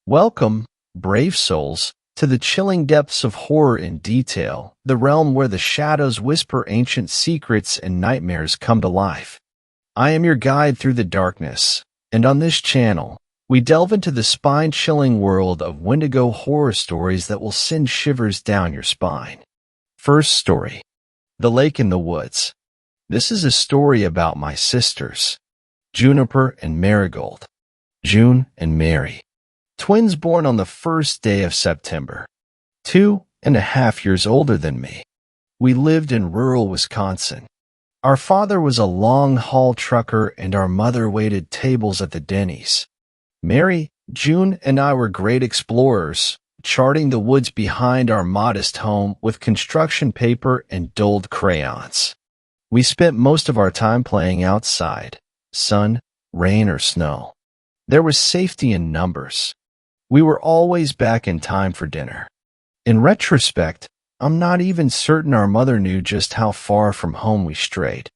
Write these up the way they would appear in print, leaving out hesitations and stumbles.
Welcome, brave souls, to the chilling depths of horror in detail, the realm where the shadows whisper ancient secrets and nightmares come to life. I am your guide through the darkness, and on this channel, we delve into the spine-chilling world of Wendigo horror stories that will send shivers down your spine. First story. The Lake in the Woods. This is a story about my sisters, Juniper and Marigold. June and Mary. Twins born on the first day of September. 2.5 years older than me. We lived in rural Wisconsin. Our father was a long-haul trucker and our mother waited tables at the Denny's. Mary, June, and I were great explorers, charting the woods behind our modest home with construction paper and dulled crayons. We spent most of our time playing outside, sun, rain, or snow. There was safety in numbers. We were always back in time for dinner. In retrospect, I'm not even certain our mother knew just how far from home we strayed.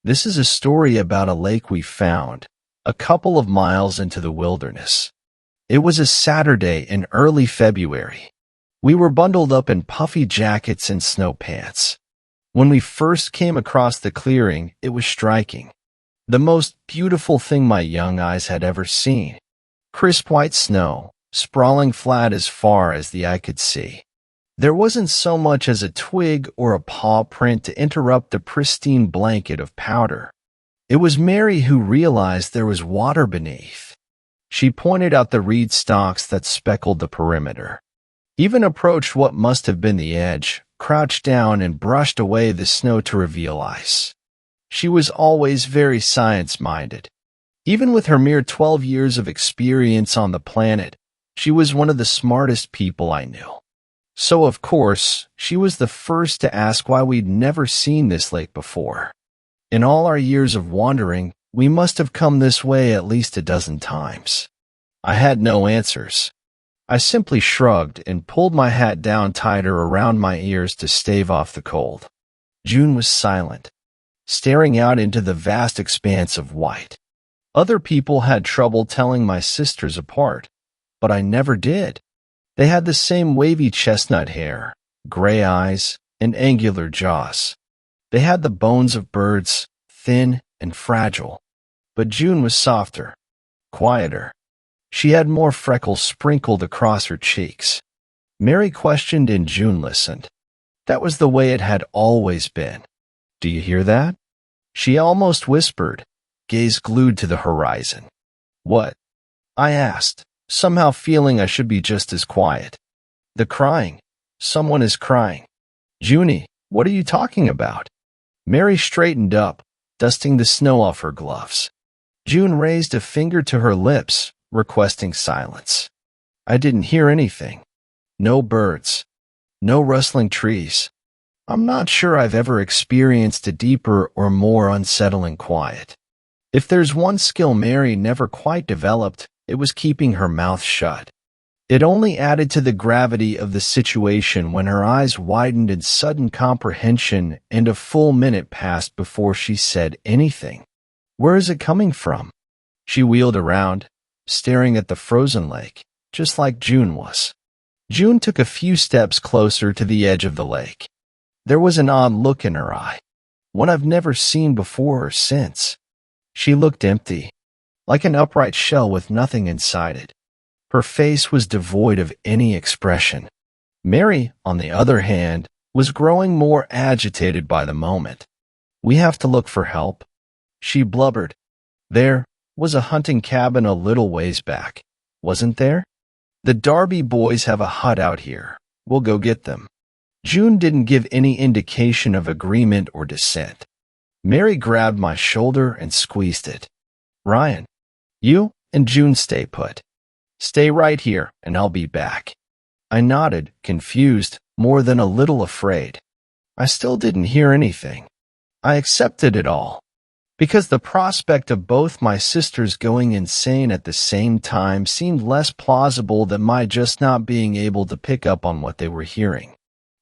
This is a story about a lake we found, a couple of miles into the wilderness. It was a Saturday in early February. We were bundled up in puffy jackets and snow pants. When we first came across the clearing, it was striking. The most beautiful thing my young eyes had ever seen. Crisp white snow, sprawling flat as far as the eye could see. There wasn't so much as a twig or a paw print to interrupt the pristine blanket of powder. It was Mary who realized there was water beneath. She pointed out the reed stalks that speckled the perimeter. Even approached what must have been the edge, crouched down and brushed away the snow to reveal ice. She was always very science-minded. Even with her mere 12 years of experience on the planet, she was one of the smartest people I knew. So, of course, she was the first to ask why we'd never seen this lake before. In all our years of wandering, we must have come this way at least a dozen times. I had no answers. I simply shrugged and pulled my hat down tighter around my ears to stave off the cold. June was silent, staring out into the vast expanse of white. Other people had trouble telling my sisters apart, but I never did. They had the same wavy chestnut hair, gray eyes, and angular jaws. They had the bones of birds, thin and fragile. But June was softer, quieter. She had more freckles sprinkled across her cheeks. Mary questioned and June listened. That was the way it had always been. "Do you hear that?" She almost whispered, gaze glued to the horizon. "What?" I asked, somehow feeling I should be just as quiet. "The crying. Someone is crying." "Junie, what are you talking about?" Mary straightened up, dusting the snow off her gloves. June raised a finger to her lips, requesting silence. I didn't hear anything. No birds. No rustling trees. I'm not sure I've ever experienced a deeper or more unsettling quiet. If there's one skill Mary never quite developed, it was keeping her mouth shut. It only added to the gravity of the situation when her eyes widened in sudden comprehension and a full minute passed before she said anything. "Where is it coming from?" She wheeled around, staring at the frozen lake, just like June was. June took a few steps closer to the edge of the lake. There was an odd look in her eye, one I've never seen before or since. She looked empty, like an upright shell with nothing inside it. Her face was devoid of any expression. Mary, on the other hand, was growing more agitated by the moment. "We have to look for help," she blubbered. "There was a hunting cabin a little ways back, wasn't there? The Darby boys have a hut out here. We'll go get them." June didn't give any indication of agreement or dissent. Mary grabbed my shoulder and squeezed it. "Ryan, you and June stay put. Stay right here, and I'll be back." I nodded, confused, more than a little afraid. I still didn't hear anything. I accepted it all, because the prospect of both my sisters going insane at the same time seemed less plausible than my just not being able to pick up on what they were hearing.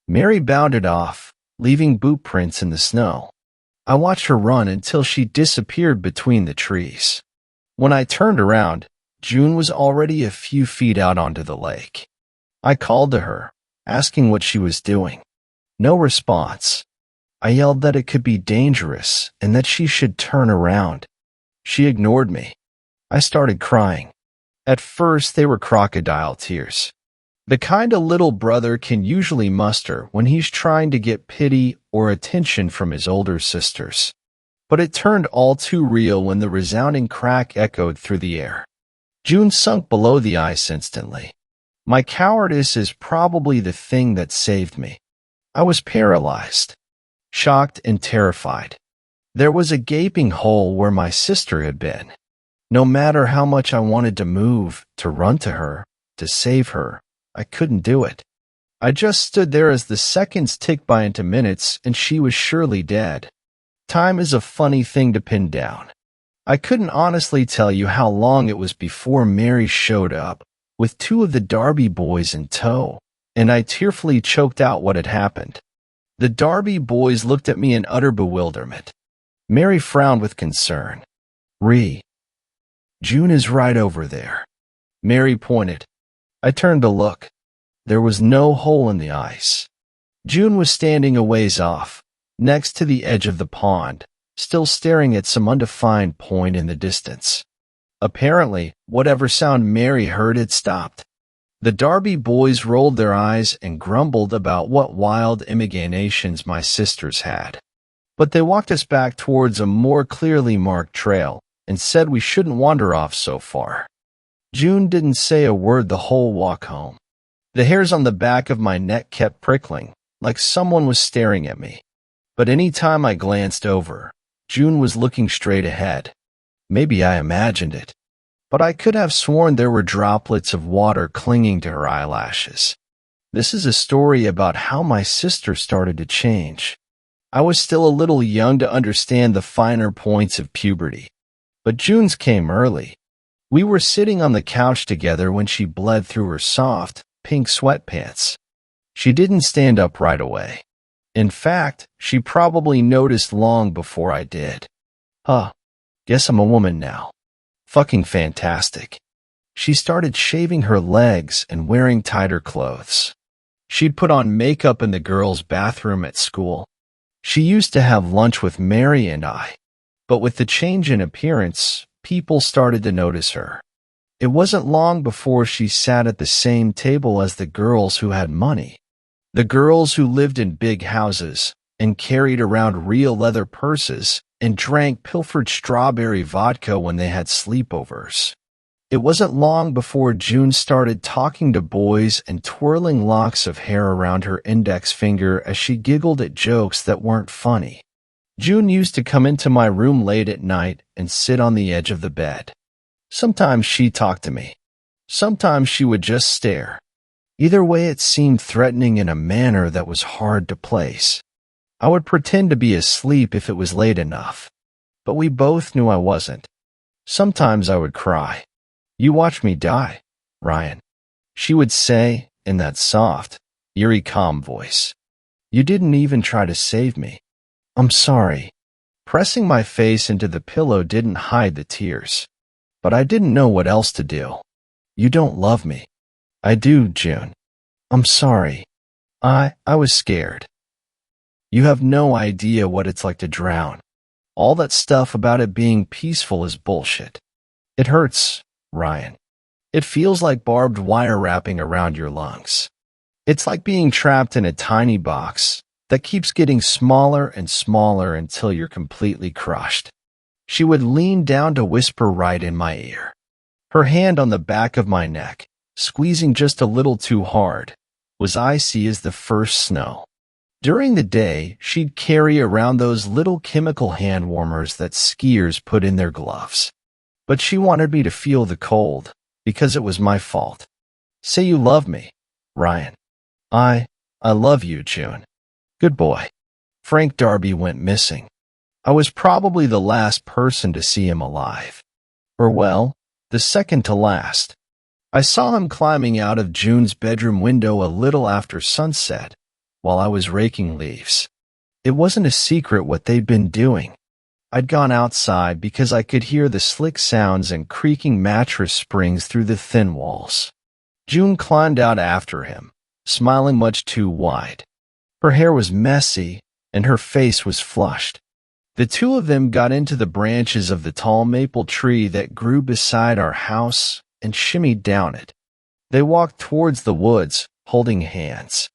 Mary bounded off, leaving boot prints in the snow. I watched her run until she disappeared between the trees. When I turned around, June was already a few feet out onto the lake. I called to her, asking what she was doing. No response. I yelled that it could be dangerous and that she should turn around. She ignored me. I started crying. At first, they were crocodile tears. The kind a little brother can usually muster when he's trying to get pity or attention from his older sisters. But it turned all too real when the resounding crack echoed through the air. June sunk below the ice instantly. My cowardice is probably the thing that saved me. I was paralyzed, shocked and terrified. There was a gaping hole where my sister had been. No matter how much I wanted to move, to run to her, to save her, I couldn't do it. I just stood there as the seconds ticked by into minutes, and she was surely dead. Time is a funny thing to pin down. I couldn't honestly tell you how long it was before Mary showed up, with two of the Darby boys in tow, and I tearfully choked out what had happened. The Darby boys looked at me in utter bewilderment. Mary frowned with concern. June is right over there. Mary pointed. I turned to look. There was no hole in the ice. June was standing a ways off, next to the edge of the pond, still staring at some undefined point in the distance. Apparently, whatever sound Mary heard had stopped. The Darby boys rolled their eyes and grumbled about what wild imaginations my sisters had. But they walked us back towards a more clearly marked trail and said we shouldn't wander off so far. June didn't say a word the whole walk home. The hairs on the back of my neck kept prickling, like someone was staring at me. But any time I glanced over, June was looking straight ahead. Maybe I imagined it, but I could have sworn there were droplets of water clinging to her eyelashes. This is a story about how my sister started to change. I was still a little young to understand the finer points of puberty, but June's came early. We were sitting on the couch together when she bled through her soft, pink sweatpants. She didn't stand up right away. In fact, she probably noticed long before I did. Guess I'm a woman now. Fucking fantastic. She started shaving her legs and wearing tighter clothes. She'd put on makeup in the girls' bathroom at school. She used to have lunch with Mary and I, but with the change in appearance, people started to notice her. It wasn't long before she sat at the same table as the girls who had money. The girls who lived in big houses and carried around real leather purses and drank pilfered strawberry vodka when they had sleepovers. It wasn't long before June started talking to boys and twirling locks of hair around her index finger as she giggled at jokes that weren't funny. June used to come into my room late at night and sit on the edge of the bed. Sometimes she talked to me. Sometimes she would just stare. Either way, it seemed threatening in a manner that was hard to place. I would pretend to be asleep if it was late enough, but we both knew I wasn't. Sometimes I would cry. "You watch me die, Ryan," she would say in that soft, eerie, calm voice. "You didn't even try to save me. I'm sorry." Pressing my face into the pillow didn't hide the tears, but I didn't know what else to do. "You don't love me." "I do, June. I'm sorry. I was scared. You have no idea what it's like to drown. All that stuff about it being peaceful is bullshit. It hurts, Ryan. It feels like barbed wire wrapping around your lungs. It's like being trapped in a tiny box that keeps getting smaller and smaller until you're completely crushed." She would lean down to whisper right in my ear, her hand on the back of my neck, squeezing just a little too hard, was icy as the first snow. During the day, she'd carry around those little chemical hand warmers that skiers put in their gloves. But she wanted me to feel the cold, because it was my fault. "Say you love me, Ryan." I love you, June." "Good boy." Frank Darby went missing. I was probably the last person to see him alive. Or well, the second to last. I saw him climbing out of June's bedroom window a little after sunset, while I was raking leaves. It wasn't a secret what they'd been doing. I'd gone outside because I could hear the slick sounds and creaking mattress springs through the thin walls. June climbed out after him, smiling much too wide. Her hair was messy, and her face was flushed. The two of them got into the branches of the tall maple tree that grew beside our house and shimmied down it. They walked towards the woods, holding hands.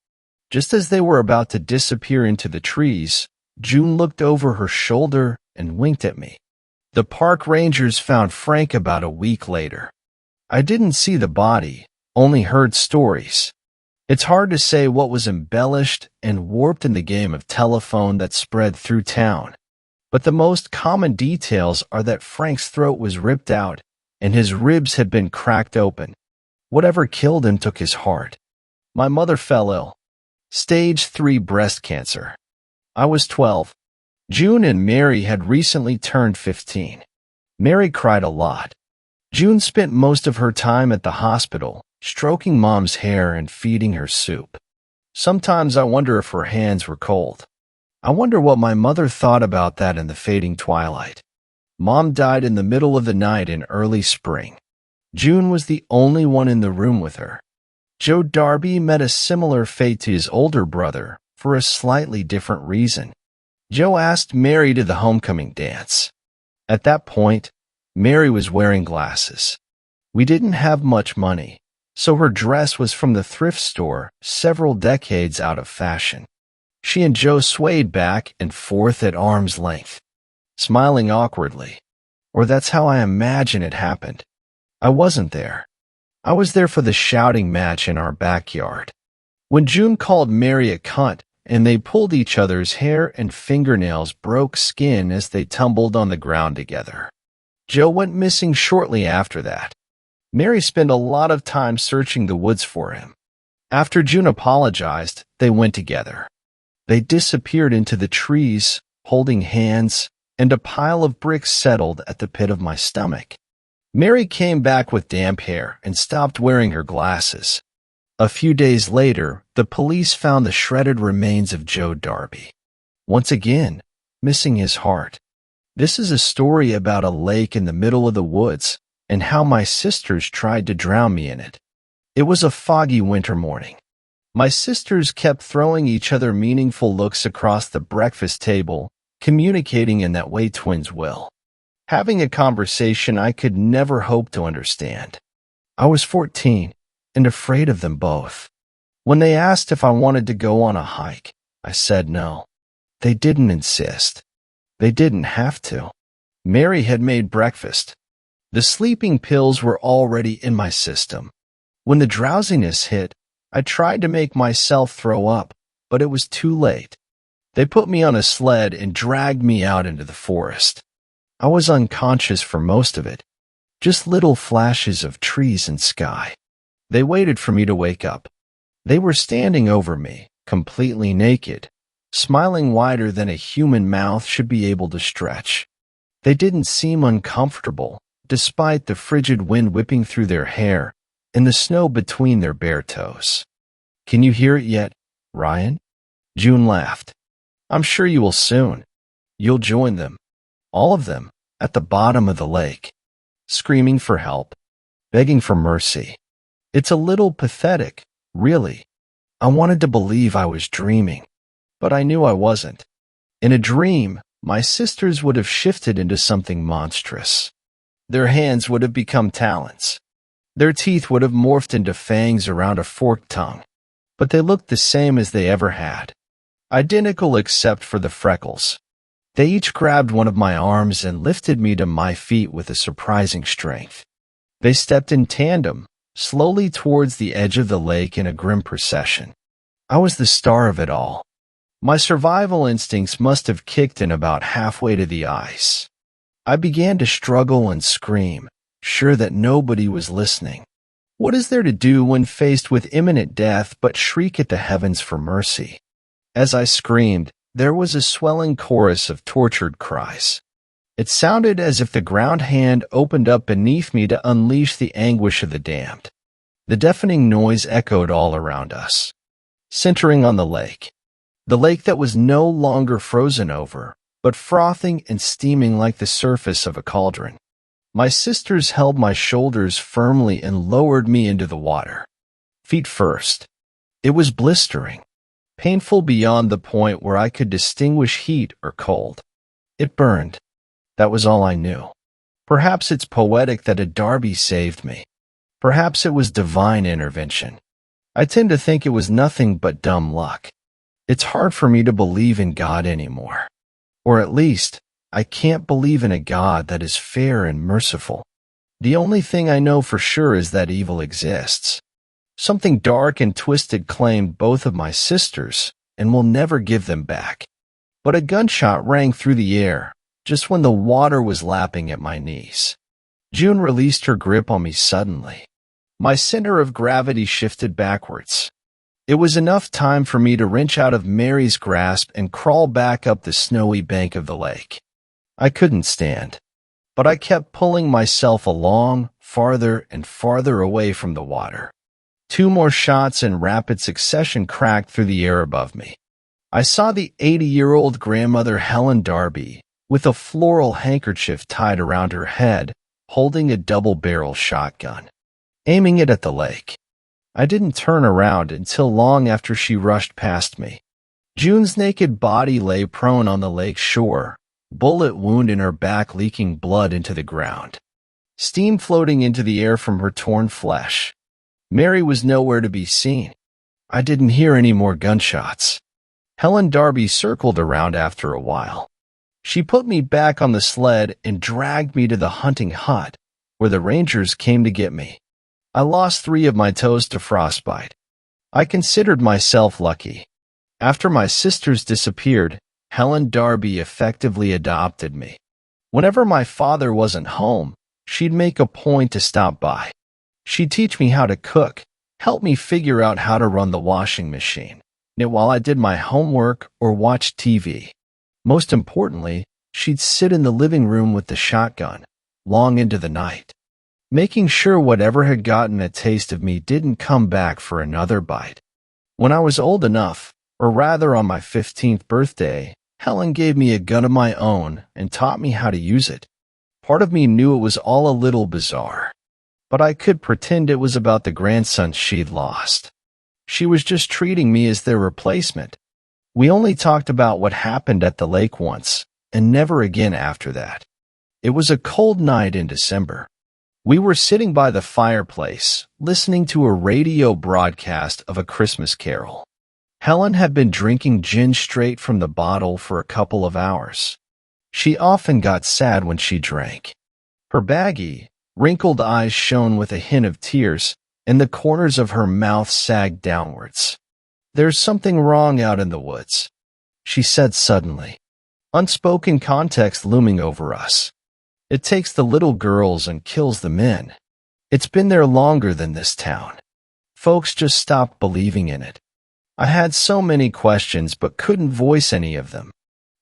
Just as they were about to disappear into the trees, June looked over her shoulder and winked at me. The park rangers found Frank about a week later. I didn't see the body, only heard stories. It's hard to say what was embellished and warped in the game of telephone that spread through town. But the most common details are that Frank's throat was ripped out and his ribs had been cracked open. Whatever killed him took his heart. My mother fell ill. Stage 3 breast cancer. I was 12. June and Mary had recently turned 15. Mary cried a lot. June spent most of her time at the hospital, stroking Mom's hair and feeding her soup. Sometimes I wonder if her hands were cold. I wonder what my mother thought about that in the fading twilight. Mom died in the middle of the night in early spring. June was the only one in the room with her. Joe Darby met a similar fate to his older brother for a slightly different reason. Joe asked Mary to the homecoming dance. At that point, Mary was wearing glasses. We didn't have much money, so her dress was from the thrift store, several decades out of fashion. She and Joe swayed back and forth at arm's length, smiling awkwardly. Or that's how I imagine it happened. I wasn't there. I was there for the shouting match in our backyard. When June called Mary a cunt and they pulled each other's hair and fingernails broke skin as they tumbled on the ground together. Joe went missing shortly after that. Mary spent a lot of time searching the woods for him. After June apologized, they went together. They disappeared into the trees, holding hands, and a pile of bricks settled at the pit of my stomach. Mary came back with damp hair and stopped wearing her glasses. A few days later, the police found the shredded remains of Joe Darby. Once again, missing his heart. This is a story about a lake in the middle of the woods and how my sisters tried to drown me in it. It was a foggy winter morning. My sisters kept throwing each other meaningful looks across the breakfast table, communicating in that way twins will. Having a conversation I could never hope to understand. I was 14 and afraid of them both. When they asked if I wanted to go on a hike, I said no. They didn't insist. They didn't have to. Mary had made breakfast. The sleeping pills were already in my system. When the drowsiness hit, I tried to make myself throw up, but it was too late. They put me on a sled and dragged me out into the forest. I was unconscious for most of it, just little flashes of trees and sky. They waited for me to wake up. They were standing over me, completely naked, smiling wider than a human mouth should be able to stretch. They didn't seem uncomfortable, despite the frigid wind whipping through their hair and the snow between their bare toes. "Can you hear it yet, Ryan?" June laughed. "I'm sure you will soon. You'll join them, all of them, at the bottom of the lake, screaming for help, begging for mercy. It's a little pathetic, really. I wanted to believe I was dreaming, but I knew I wasn't. In a dream, my sisters would have shifted into something monstrous. Their hands would have become talons. Their teeth would have morphed into fangs around a forked tongue, but they looked the same as they ever had. Identical except for the freckles. They each grabbed one of my arms and lifted me to my feet with a surprising strength. They stepped in tandem, slowly towards the edge of the lake in a grim procession. I was the star of it all. My survival instincts must have kicked in about halfway to the ice. I began to struggle and scream, sure that nobody was listening. What is there to do when faced with imminent death but shriek at the heavens for mercy? As I screamed, there was a swelling chorus of tortured cries. It sounded as if the ground hand opened up beneath me to unleash the anguish of the damned. The deafening noise echoed all around us, centering on the lake that was no longer frozen over, but frothing and steaming like the surface of a cauldron. My sisters held my shoulders firmly and lowered me into the water. Feet first. It was blistering, painful beyond the point where I could distinguish heat or cold. It burned. That was all I knew. Perhaps it's poetic that a Darby saved me. Perhaps it was divine intervention. I tend to think it was nothing but dumb luck. It's hard for me to believe in God anymore. Or at least, I can't believe in a God that is fair and merciful. The only thing I know for sure is that evil exists. Something dark and twisted claimed both of my sisters and will never give them back. But a gunshot rang through the air, just when the water was lapping at my knees. June released her grip on me suddenly. My center of gravity shifted backwards. It was enough time for me to wrench out of Mary's grasp and crawl back up the snowy bank of the lake. I couldn't stand, but I kept pulling myself along, farther and farther away from the water. 2 more shots in rapid succession cracked through the air above me. I saw the 80-year-old grandmother Helen Darby, with a floral handkerchief tied around her head, holding a double-barrel shotgun, aiming it at the lake. I didn't turn around until long after she rushed past me. June's naked body lay prone on the lake shore, bullet wound in her back leaking blood into the ground, steam floating into the air from her torn flesh. Mary was nowhere to be seen. I didn't hear any more gunshots. Helen Darby circled around after a while. She put me back on the sled and dragged me to the hunting hut, where the rangers came to get me. I lost 3 of my toes to frostbite. I considered myself lucky. After my sisters disappeared, Helen Darby effectively adopted me. Whenever my father wasn't home, she'd make a point to stop by. She'd teach me how to cook, help me figure out how to run the washing machine, knit while I did my homework or watched TV. Most importantly, she'd sit in the living room with the shotgun, long into the night, making sure whatever had gotten a taste of me didn't come back for another bite. When I was old enough, or rather on my 15th birthday, Helen gave me a gun of my own and taught me how to use it. Part of me knew it was all a little bizarre, but I could pretend it was about the grandson she'd lost. She was just treating me as their replacement. We only talked about what happened at the lake once, and never again after that. It was a cold night in December. We were sitting by the fireplace, listening to a radio broadcast of A Christmas Carol. Helen had been drinking gin straight from the bottle for a couple of hours. She often got sad when she drank. Her baggy, wrinkled eyes shone with a hint of tears, and the corners of her mouth sagged downwards. "There's something wrong out in the woods," she said suddenly, unspoken context looming over us. "It takes the little girls and kills the men. It's been there longer than this town. Folks just stopped believing in it." I had so many questions but couldn't voice any of them.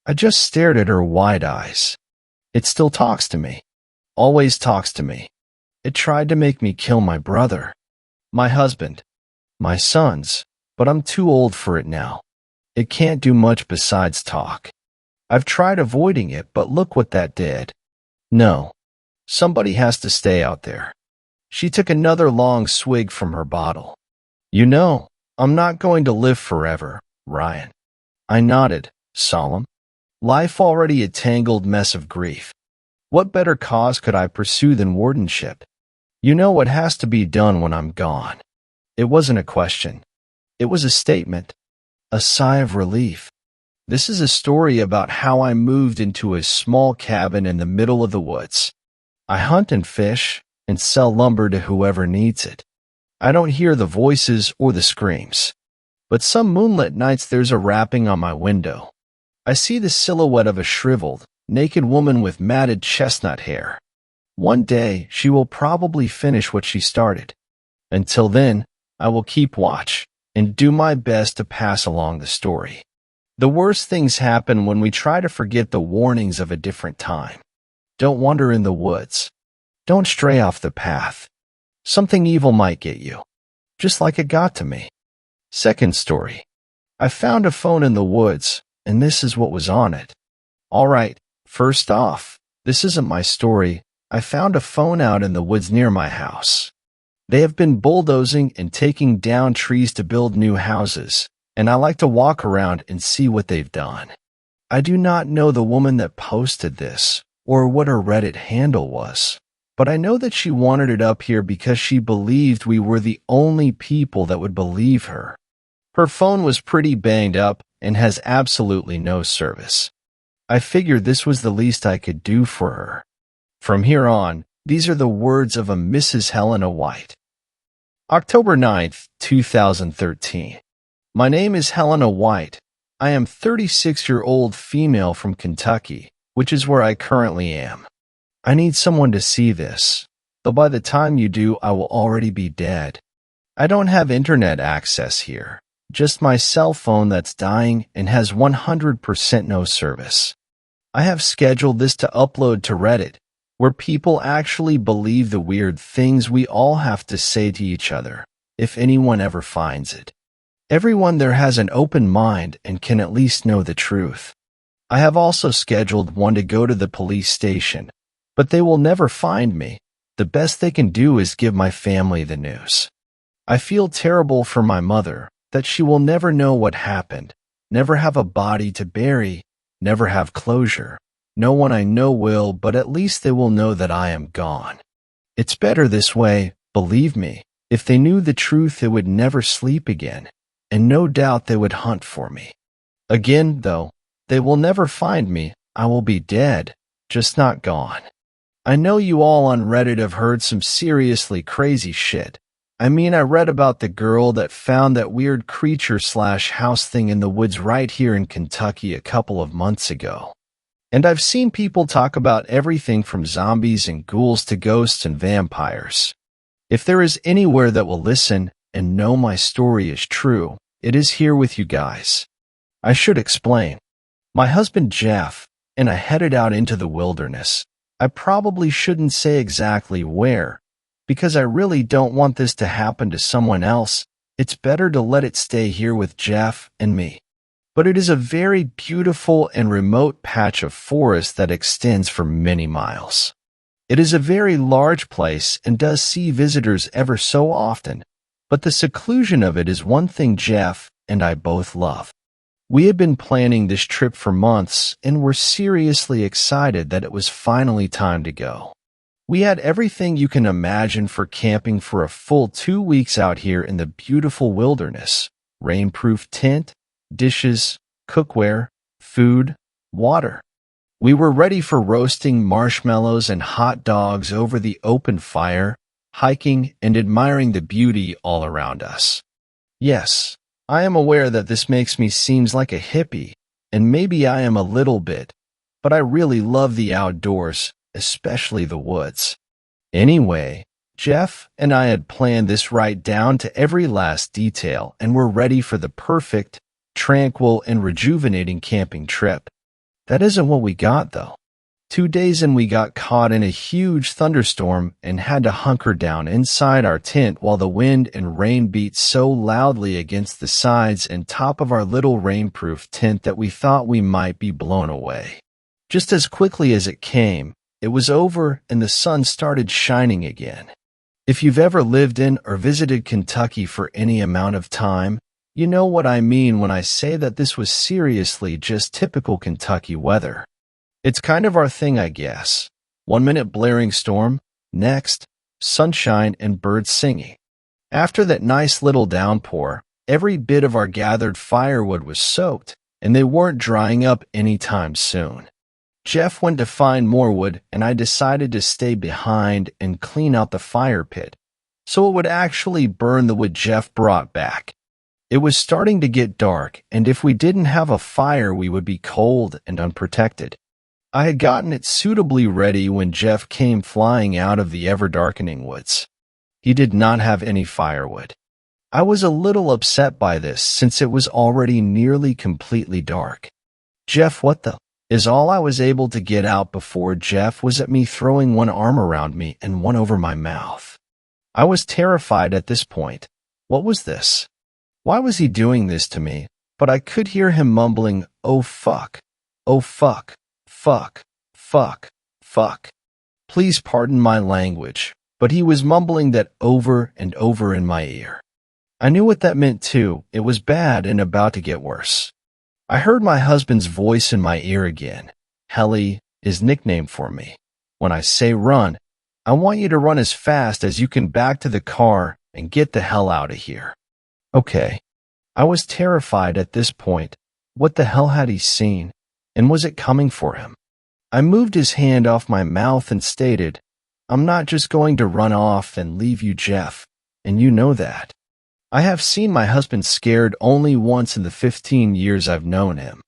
I just stared at her wide eyes. It still talks to me. Always talks to me. It tried to make me kill my brother, my husband, my sons, but I'm too old for it now. It can't do much besides talk. I've tried avoiding it, but look what that did. No, somebody has to stay out there. She took another long swig from her bottle. "You know, I'm not going to live forever, Ryan." I nodded, solemn. Life already a tangled mess of grief. What better cause could I pursue than wardenship? You know what has to be done when I'm gone. It wasn't a question. It was a statement, a sigh of relief. This is a story about how I moved into a small cabin in the middle of the woods. I hunt and fish and sell lumber to whoever needs it. I don't hear the voices or the screams, but some moonlit nights there's a rapping on my window. I see the silhouette of a shriveled, naked woman with matted chestnut hair. One day she will probably finish what she started. Until then, I will keep watch and do my best to pass along the story. The worst things happen when we try to forget the warnings of a different time. Don't wander in the woods. Don't stray off the path. Something evil might get you, just like it got to me. Second story. I found a phone in the woods, and this is what was on it. Alright, first off, this isn't my story. I found a phone out in the woods near my house. They have been bulldozing and taking down trees to build new houses, and I like to walk around and see what they've done. I do not know the woman that posted this, or what her Reddit handle was, but I know that she wanted it up here because she believed we were the only people that would believe her. Her phone was pretty banged up and has absolutely no service. I figured this was the least I could do for her. From here on, these are the words of a Mrs. Helena White. October 9th, 2013. My name is Helena White. I am 36-year-old female from Kentucky, which is where I currently am. I need someone to see this, though by the time you do, I will already be dead. I don't have internet access here, just my cell phone that's dying and has 100% no service. I have scheduled this to upload to Reddit, where people actually believe the weird things we all have to say to each other, if anyone ever finds it. Everyone there has an open mind and can at least know the truth. I have also scheduled one to go to the police station, but they will never find me. The best they can do is give my family the news. I feel terrible for my mother, that she will never know what happened, never have a body to bury, never have closure. No one I know will, but at least they will know that I am gone. It's better this way, believe me. If they knew the truth, they would never sleep again, and no doubt they would hunt for me. Again, though, they will never find me. I will be dead, just not gone. I know you all on Reddit have heard some seriously crazy shit. I mean, I read about the girl that found that weird creature/house thing in the woods right here in Kentucky a couple of months ago. And I've seen people talk about everything from zombies and ghouls to ghosts and vampires. If there is anywhere that will listen and know my story is true, it is here with you guys. I should explain. My husband Jeff and I headed out into the wilderness. I probably shouldn't say exactly where, because I really don't want this to happen to someone else. It's better to let it stay here with Jeff and me. But it is a very beautiful and remote patch of forest that extends for many miles. It is a very large place and does see visitors ever so often, but the seclusion of it is one thing Jeff and I both love. We had been planning this trip for months and were seriously excited that it was finally time to go. We had everything you can imagine for camping for a full 2 weeks out here in the beautiful wilderness. Rainproof tent, dishes, cookware, food, water. We were ready for roasting marshmallows and hot dogs over the open fire, hiking and admiring the beauty all around us. Yes, I am aware that this makes me seem like a hippie, and maybe I am a little bit, but I really love the outdoors, especially the woods. Anyway, Jeff and I had planned this right down to every last detail and were ready for the perfect, tranquil, and rejuvenating camping trip. That isn't what we got, though. 2 days in, we got caught in a huge thunderstorm and had to hunker down inside our tent while the wind and rain beat so loudly against the sides and top of our little rainproof tent that we thought we might be blown away. Just as quickly as it came, it was over and the sun started shining again. If you've ever lived in or visited Kentucky for any amount of time, you know what I mean when I say that this was seriously just typical Kentucky weather. It's kind of our thing, I guess. 1 minute blaring storm, next, sunshine and birds singing. After that nice little downpour, every bit of our gathered firewood was soaked, and they weren't drying up anytime soon. Jeff went to find more wood, and I decided to stay behind and clean out the fire pit, so it would actually burn the wood Jeff brought back. It was starting to get dark, and if we didn't have a fire, we would be cold and unprotected. I had gotten it suitably ready when Jeff came flying out of the ever-darkening woods. He did not have any firewood. I was a little upset by this since it was already nearly completely dark. Jeff, what the is all I was able to get out before Jeff was at me throwing one arm around me and one over my mouth. I was terrified at this point. What was this? Why was he doing this to me? But I could hear him mumbling, "Oh fuck, fuck, fuck, fuck. Please pardon my language, but he was mumbling that over and over in my ear. I knew what that meant too. It was bad and about to get worse. I heard my husband's voice in my ear again. Helly, his nickname for me. When I say run, I want you to run as fast as you can back to the car and get the hell out of here. Okay. I was terrified at this point. What the hell had he seen? And was it coming for him? I moved his hand off my mouth and stated, I'm not just going to run off and leave you, Jeff, and you know that. I have seen my husband scared only once in the 15 years I've known him.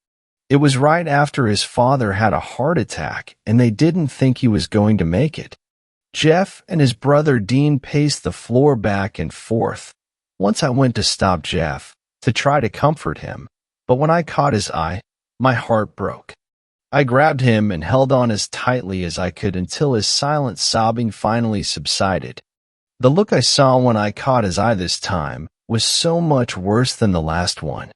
It was right after his father had a heart attack and they didn't think he was going to make it. Jeff and his brother Dean paced the floor back and forth. Once I went to stop Jeff, to try to comfort him, but when I caught his eye, my heart broke. I grabbed him and held on as tightly as I could until his silent sobbing finally subsided. The look I saw when I caught his eye this time was so much worse than the last one.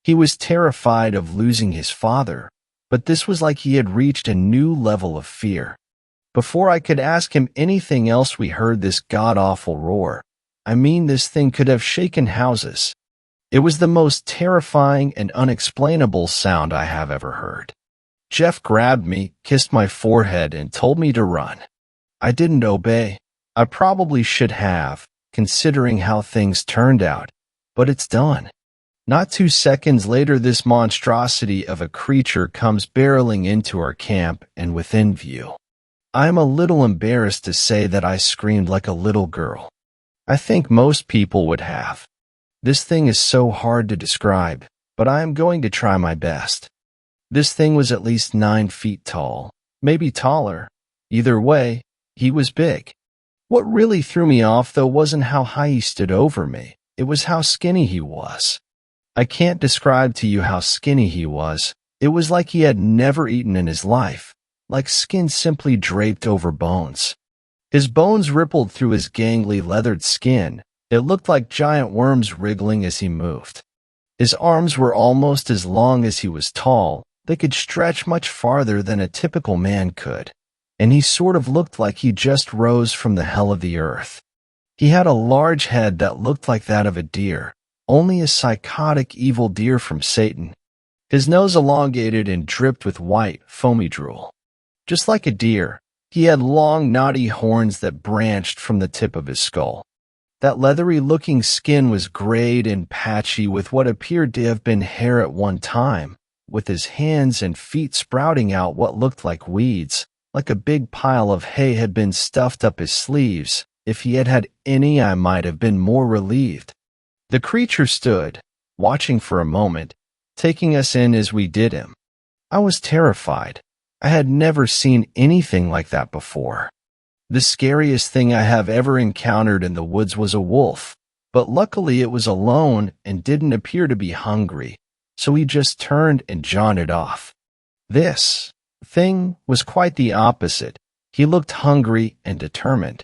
He was terrified of losing his father, but this was like he had reached a new level of fear. Before I could ask him anything else, we heard this god-awful roar. I mean, this thing could have shaken houses. It was the most terrifying and unexplainable sound I have ever heard. Jeff grabbed me, kissed my forehead, and told me to run. I didn't obey. I probably should have, considering how things turned out, but it's done. Not 2 seconds later, this monstrosity of a creature comes barreling into our camp and within view. I am a little embarrassed to say that I screamed like a little girl. I think most people would have. This thing is so hard to describe, but I am going to try my best. This thing was at least 9 feet tall, maybe taller. Either way, he was big. What really threw me off, though, wasn't how high he stood over me. It was how skinny he was. I can't describe to you how skinny he was. It was like he had never eaten in his life, like skin simply draped over bones. His bones rippled through his gangly leathered skin. It looked like giant worms wriggling as he moved. His arms were almost as long as he was tall. They could stretch much farther than a typical man could, and he sort of looked like he just rose from the hell of the earth. He had a large head that looked like that of a deer, only a psychotic evil deer from Satan. His nose elongated and dripped with white, foamy drool. Just like a deer, he had long, knotty horns that branched from the tip of his skull. That leathery-looking skin was grayed and patchy with what appeared to have been hair at one time, with his hands and feet sprouting out what looked like weeds, like a big pile of hay had been stuffed up his sleeves. If he had had any, I might have been more relieved. The creature stood, watching for a moment, taking us in as we did him. I was terrified. I had never seen anything like that before. The scariest thing I have ever encountered in the woods was a wolf, but luckily it was alone and didn't appear to be hungry, so he just turned and jaunted off. This thing was quite the opposite. He looked hungry and determined.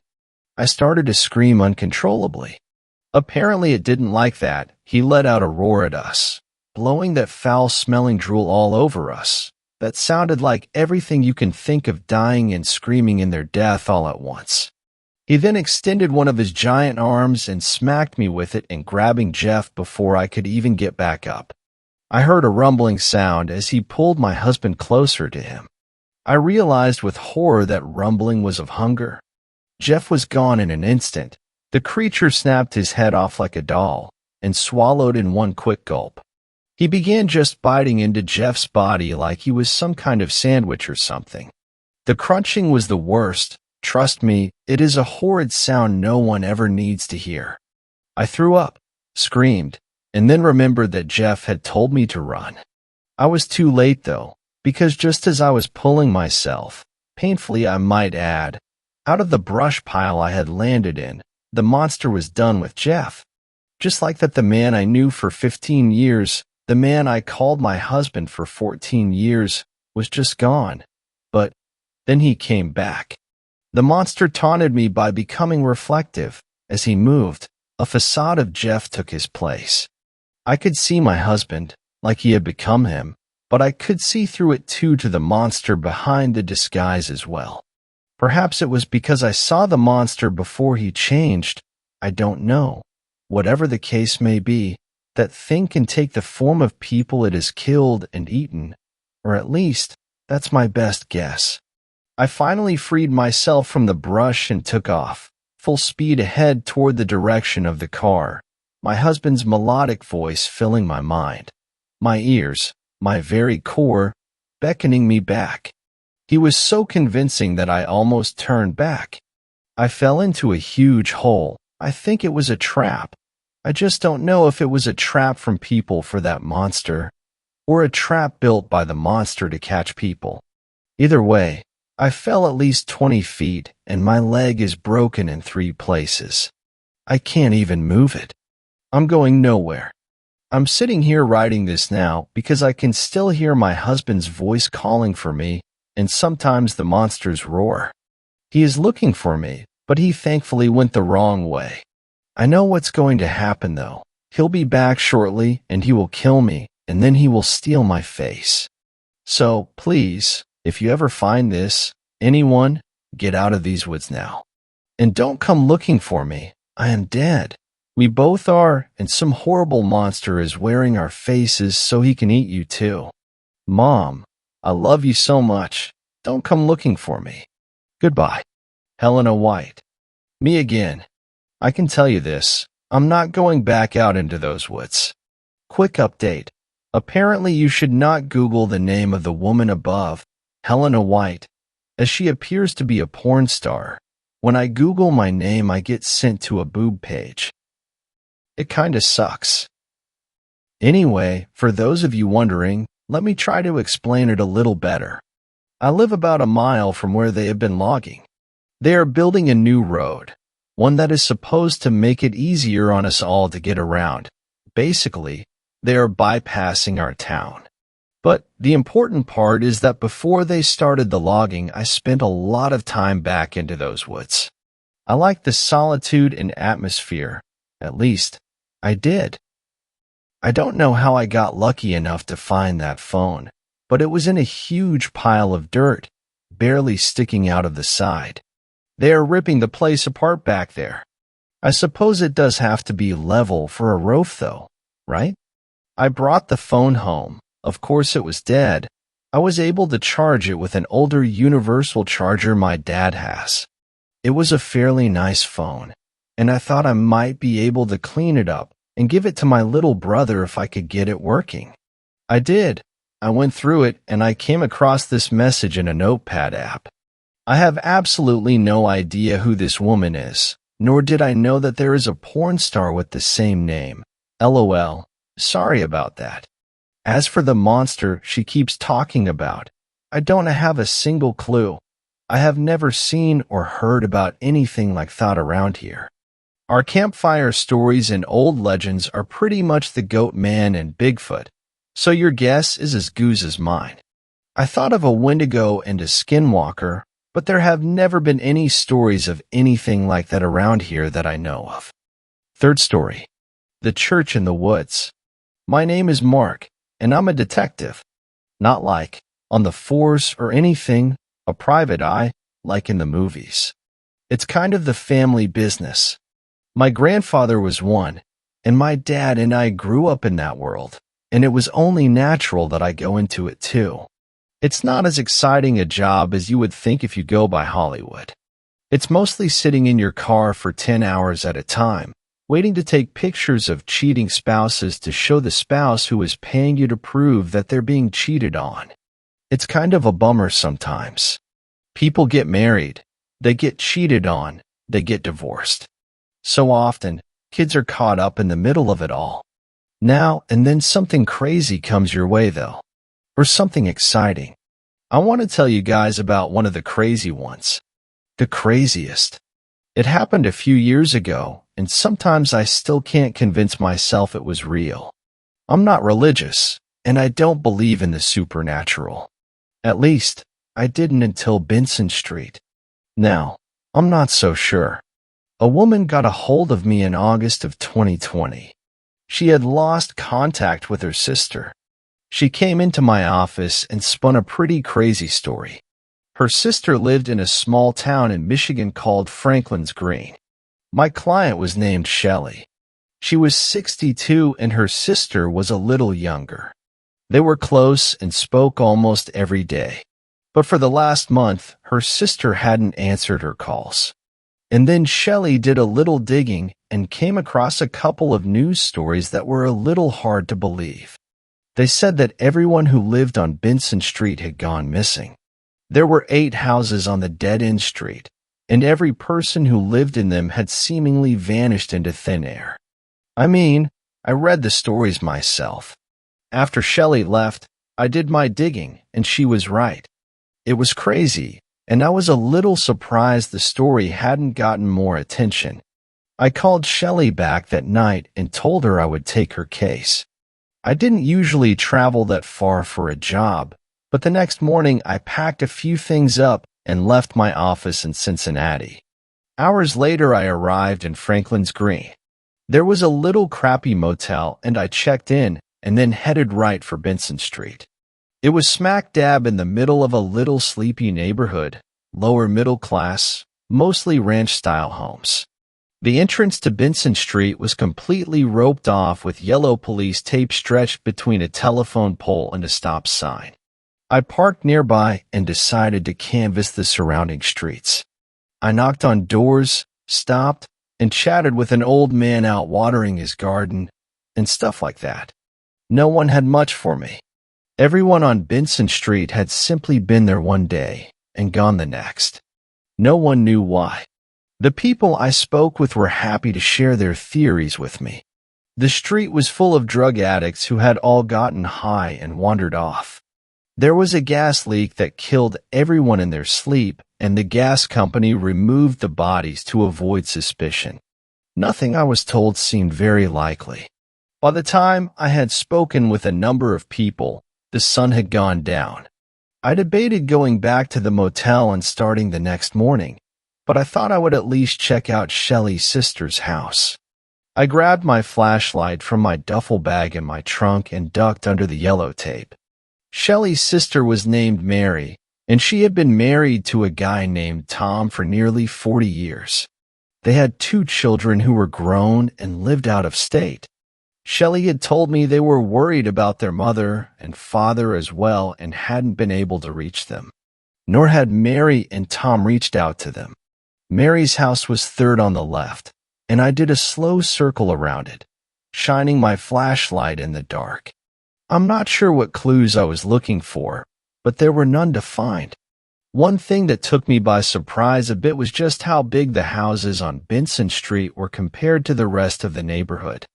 I started to scream uncontrollably. Apparently it didn't like that. He let out a roar at us, blowing that foul-smelling drool all over us. That sounded like everything you can think of dying and screaming in their death all at once. He then extended one of his giant arms and smacked me with it and grabbing Jeff before I could even get back up. I heard a rumbling sound as he pulled my husband closer to him. I realized with horror that rumbling was of hunger. Jeff was gone in an instant. The creature snapped his head off like a doll and swallowed in one quick gulp. He began just biting into Jeff's body like he was some kind of sandwich or something. The crunching was the worst. Trust me, it is a horrid sound no one ever needs to hear. I threw up, screamed, and then remembered that Jeff had told me to run. I was too late, though, because just as I was pulling myself, painfully I might add, out of the brush pile I had landed in, the monster was done with Jeff. Just like that, the man I knew for 15 years, the man I called my husband for 14 years, was just gone. But then he came back. The monster taunted me by becoming reflective. As he moved, a facade of Jeff took his place. I could see my husband, like he had become him, but I could see through it too to the monster behind the disguise as well. Perhaps it was because I saw the monster before he changed. I don't know. Whatever the case may be, that thing can take the form of people it has killed and eaten, or at least, that's my best guess. I finally freed myself from the brush and took off, full speed ahead toward the direction of the car, my husband's melodic voice filling my mind, my ears, my very core, beckoning me back. He was so convincing that I almost turned back. I fell into a huge hole. I think it was a trap. I just don't know if it was a trap from people for that monster, or a trap built by the monster to catch people. Either way, I fell at least 20 feet, and my leg is broken in 3 places. I can't even move it. I'm going nowhere. I'm sitting here writing this now because I can still hear my husband's voice calling for me, and sometimes the monster's roar. He is looking for me, but he thankfully went the wrong way. I know what's going to happen though. He'll be back shortly, and he will kill me, and then he will steal my face. So, please, if you ever find this, anyone, get out of these woods now. And don't come looking for me. I am dead. We both are, and some horrible monster is wearing our faces so he can eat you too. Mom, I love you so much. Don't come looking for me. Goodbye. Helena White. Me again. I can tell you this. I'm not going back out into those woods. Quick update. Apparently you should not Google the name of the woman above, Helena White, as she appears to be a porn star. When I Google my name, I get sent to a boob page. It kinda sucks. Anyway, for those of you wondering, let me try to explain it a little better. I live about a mile from where they have been logging. They are building a new road, one that is supposed to make it easier on us all to get around. Basically, they are bypassing our town. But the important part is that before they started the logging, I spent a lot of time back into those woods. I like the solitude and atmosphere. At least, I did. I don't know how I got lucky enough to find that phone, but it was in a huge pile of dirt, barely sticking out of the side. They are ripping the place apart back there. I suppose it does have to be level for a roof though, right? I brought the phone home. Of course it was dead. I was able to charge it with an older universal charger my dad has. It was a fairly nice phone, and I thought I might be able to clean it up and give it to my little brother if I could get it working. I did. I went through it and I came across this message in a notepad app. I have absolutely no idea who this woman is, nor did I know that there is a porn star with the same name. LOL. Sorry about that. As for the monster she keeps talking about, I don't have a single clue. I have never seen or heard about anything like that around here. Our campfire stories and old legends are pretty much the Goat Man and Bigfoot, so your guess is as good as mine. I thought of a Wendigo and a Skinwalker, but there have never been any stories of anything like that around here that I know of. Third story. The Church in the Woods. My name is Mark, and I'm a detective. Not like on the force or anything, a private eye, like in the movies. It's kind of the family business. My grandfather was one, and my dad and I grew up in that world, and it was only natural that I go into it too. It's not as exciting a job as you would think if you go by Hollywood. It's mostly sitting in your car for 10 hours at a time, waiting to take pictures of cheating spouses to show the spouse who is paying you to prove that they're being cheated on. It's kind of a bummer sometimes. People get married, they get cheated on, they get divorced. So often, kids are caught up in the middle of it all. Now and then something crazy comes your way though, or something exciting. I want to tell you guys about one of the crazy ones. The craziest. It happened a few years ago, and sometimes I still can't convince myself it was real. I'm not religious, and I don't believe in the supernatural. At least, I didn't until Benson Street. Now, I'm not so sure. A woman got a hold of me in August of 2020. She had lost contact with her sister. She came into my office and spun a pretty crazy story. Her sister lived in a small town in Michigan called Franklin's Green. My client was named Shelley. She was 62 and her sister was a little younger. They were close and spoke almost every day. But for the last month, her sister hadn't answered her calls. And then Shelley did a little digging and came across a couple of news stories that were a little hard to believe. They said that everyone who lived on Benson Street had gone missing. There were 8 houses on the dead-end street, and every person who lived in them had seemingly vanished into thin air. I mean, I read the stories myself. After Shelley left, I did my digging, and she was right. It was crazy, and I was a little surprised the story hadn't gotten more attention. I called Shelley back that night and told her I would take her case. I didn't usually travel that far for a job, but the next morning I packed a few things up and left my office in Cincinnati. Hours later, I arrived in Franklin's Green. There was a little crappy motel, and I checked in and then headed right for Benson Street. It was smack dab in the middle of a little sleepy neighborhood, lower middle class, mostly ranch-style homes. The entrance to Benson Street was completely roped off with yellow police tape stretched between a telephone pole and a stop sign. I parked nearby and decided to canvass the surrounding streets. I knocked on doors, stopped, and chatted with an old man out watering his garden, and stuff like that. No one had much for me. Everyone on Benson Street had simply been there one day and gone the next. No one knew why. The people I spoke with were happy to share their theories with me. The street was full of drug addicts who had all gotten high and wandered off. There was a gas leak that killed everyone in their sleep, and the gas company removed the bodies to avoid suspicion. Nothing I was told seemed very likely. By the time I had spoken with a number of people, the sun had gone down. I debated going back to the motel and starting the next morning, but I thought I would at least check out Shelley's sister's house. I grabbed my flashlight from my duffel bag in my trunk and ducked under the yellow tape. Shelley's sister was named Mary, and she had been married to a guy named Tom for nearly 40 years. They had 2 children who were grown and lived out of state. Shelley had told me they were worried about their mother and father as well and hadn't been able to reach them. Nor had Mary and Tom reached out to them. Mary's house was third on the left, and I did a slow circle around it, shining my flashlight in the dark. I'm not sure what clues I was looking for, but there were none to find. One thing that took me by surprise a bit was just how big the houses on Benson Street were compared to the rest of the neighborhood.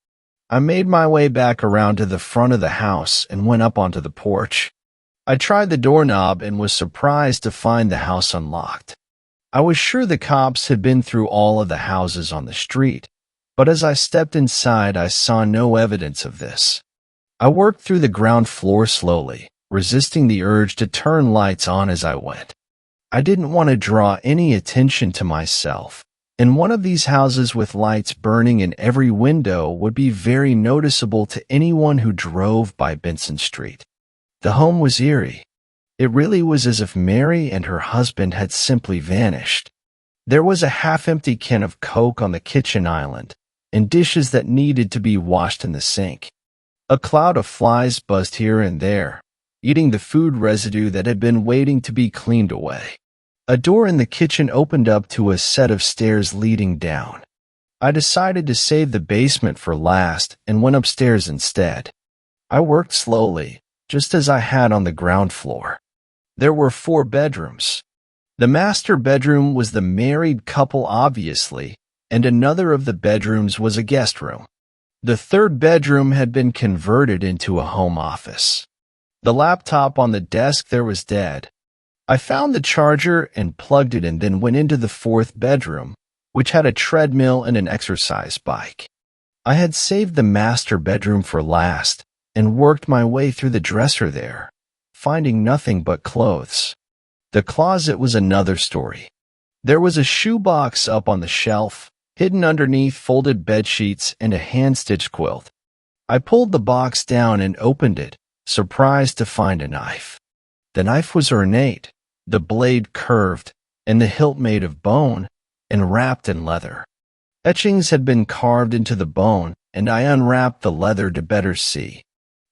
I made my way back around to the front of the house and went up onto the porch. I tried the doorknob and was surprised to find the house unlocked. I was sure the cops had been through all of the houses on the street, but as I stepped inside, I saw no evidence of this. I worked through the ground floor slowly, resisting the urge to turn lights on as I went. I didn't want to draw any attention to myself, and one of these houses with lights burning in every window would be very noticeable to anyone who drove by Benson Street. The home was eerie. It really was as if Mary and her husband had simply vanished. There was a half-empty can of Coke on the kitchen island, and dishes that needed to be washed in the sink. A cloud of flies buzzed here and there, eating the food residue that had been waiting to be cleaned away. A door in the kitchen opened up to a set of stairs leading down. I decided to save the basement for last and went upstairs instead. I worked slowly, just as I had on the ground floor. There were 4 bedrooms. The master bedroom was the married couple, obviously, and another of the bedrooms was a guest room. The 3rd bedroom had been converted into a home office. The laptop on the desk there was dead. I found the charger and plugged it in, then went into the 4th bedroom, which had a treadmill and an exercise bike. I had saved the master bedroom for last and worked my way through the dresser there, finding nothing but clothes. The closet was another story. There was a shoebox up on the shelf, hidden underneath folded bed sheets and a hand-stitched quilt. I pulled the box down and opened it, surprised to find a knife. The knife was ornate, the blade curved, and the hilt made of bone and wrapped in leather. Etchings had been carved into the bone, and I unwrapped the leather to better see.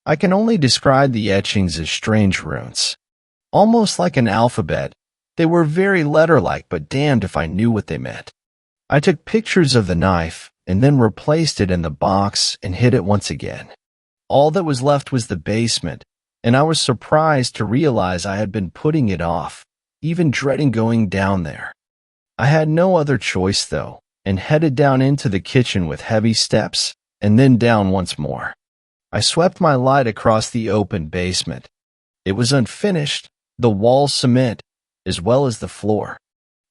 I can only describe the etchings as strange runes. Almost like an alphabet, they were very letter-like, but damned if I knew what they meant. I took pictures of the knife and then replaced it in the box and hid it once again. All that was left was the basement, and I was surprised to realize I had been putting it off, even dreading going down there. I had no other choice, though, and headed down into the kitchen with heavy steps, and then down once more. I swept my light across the open basement. It was unfinished, the walls cement, as well as the floor.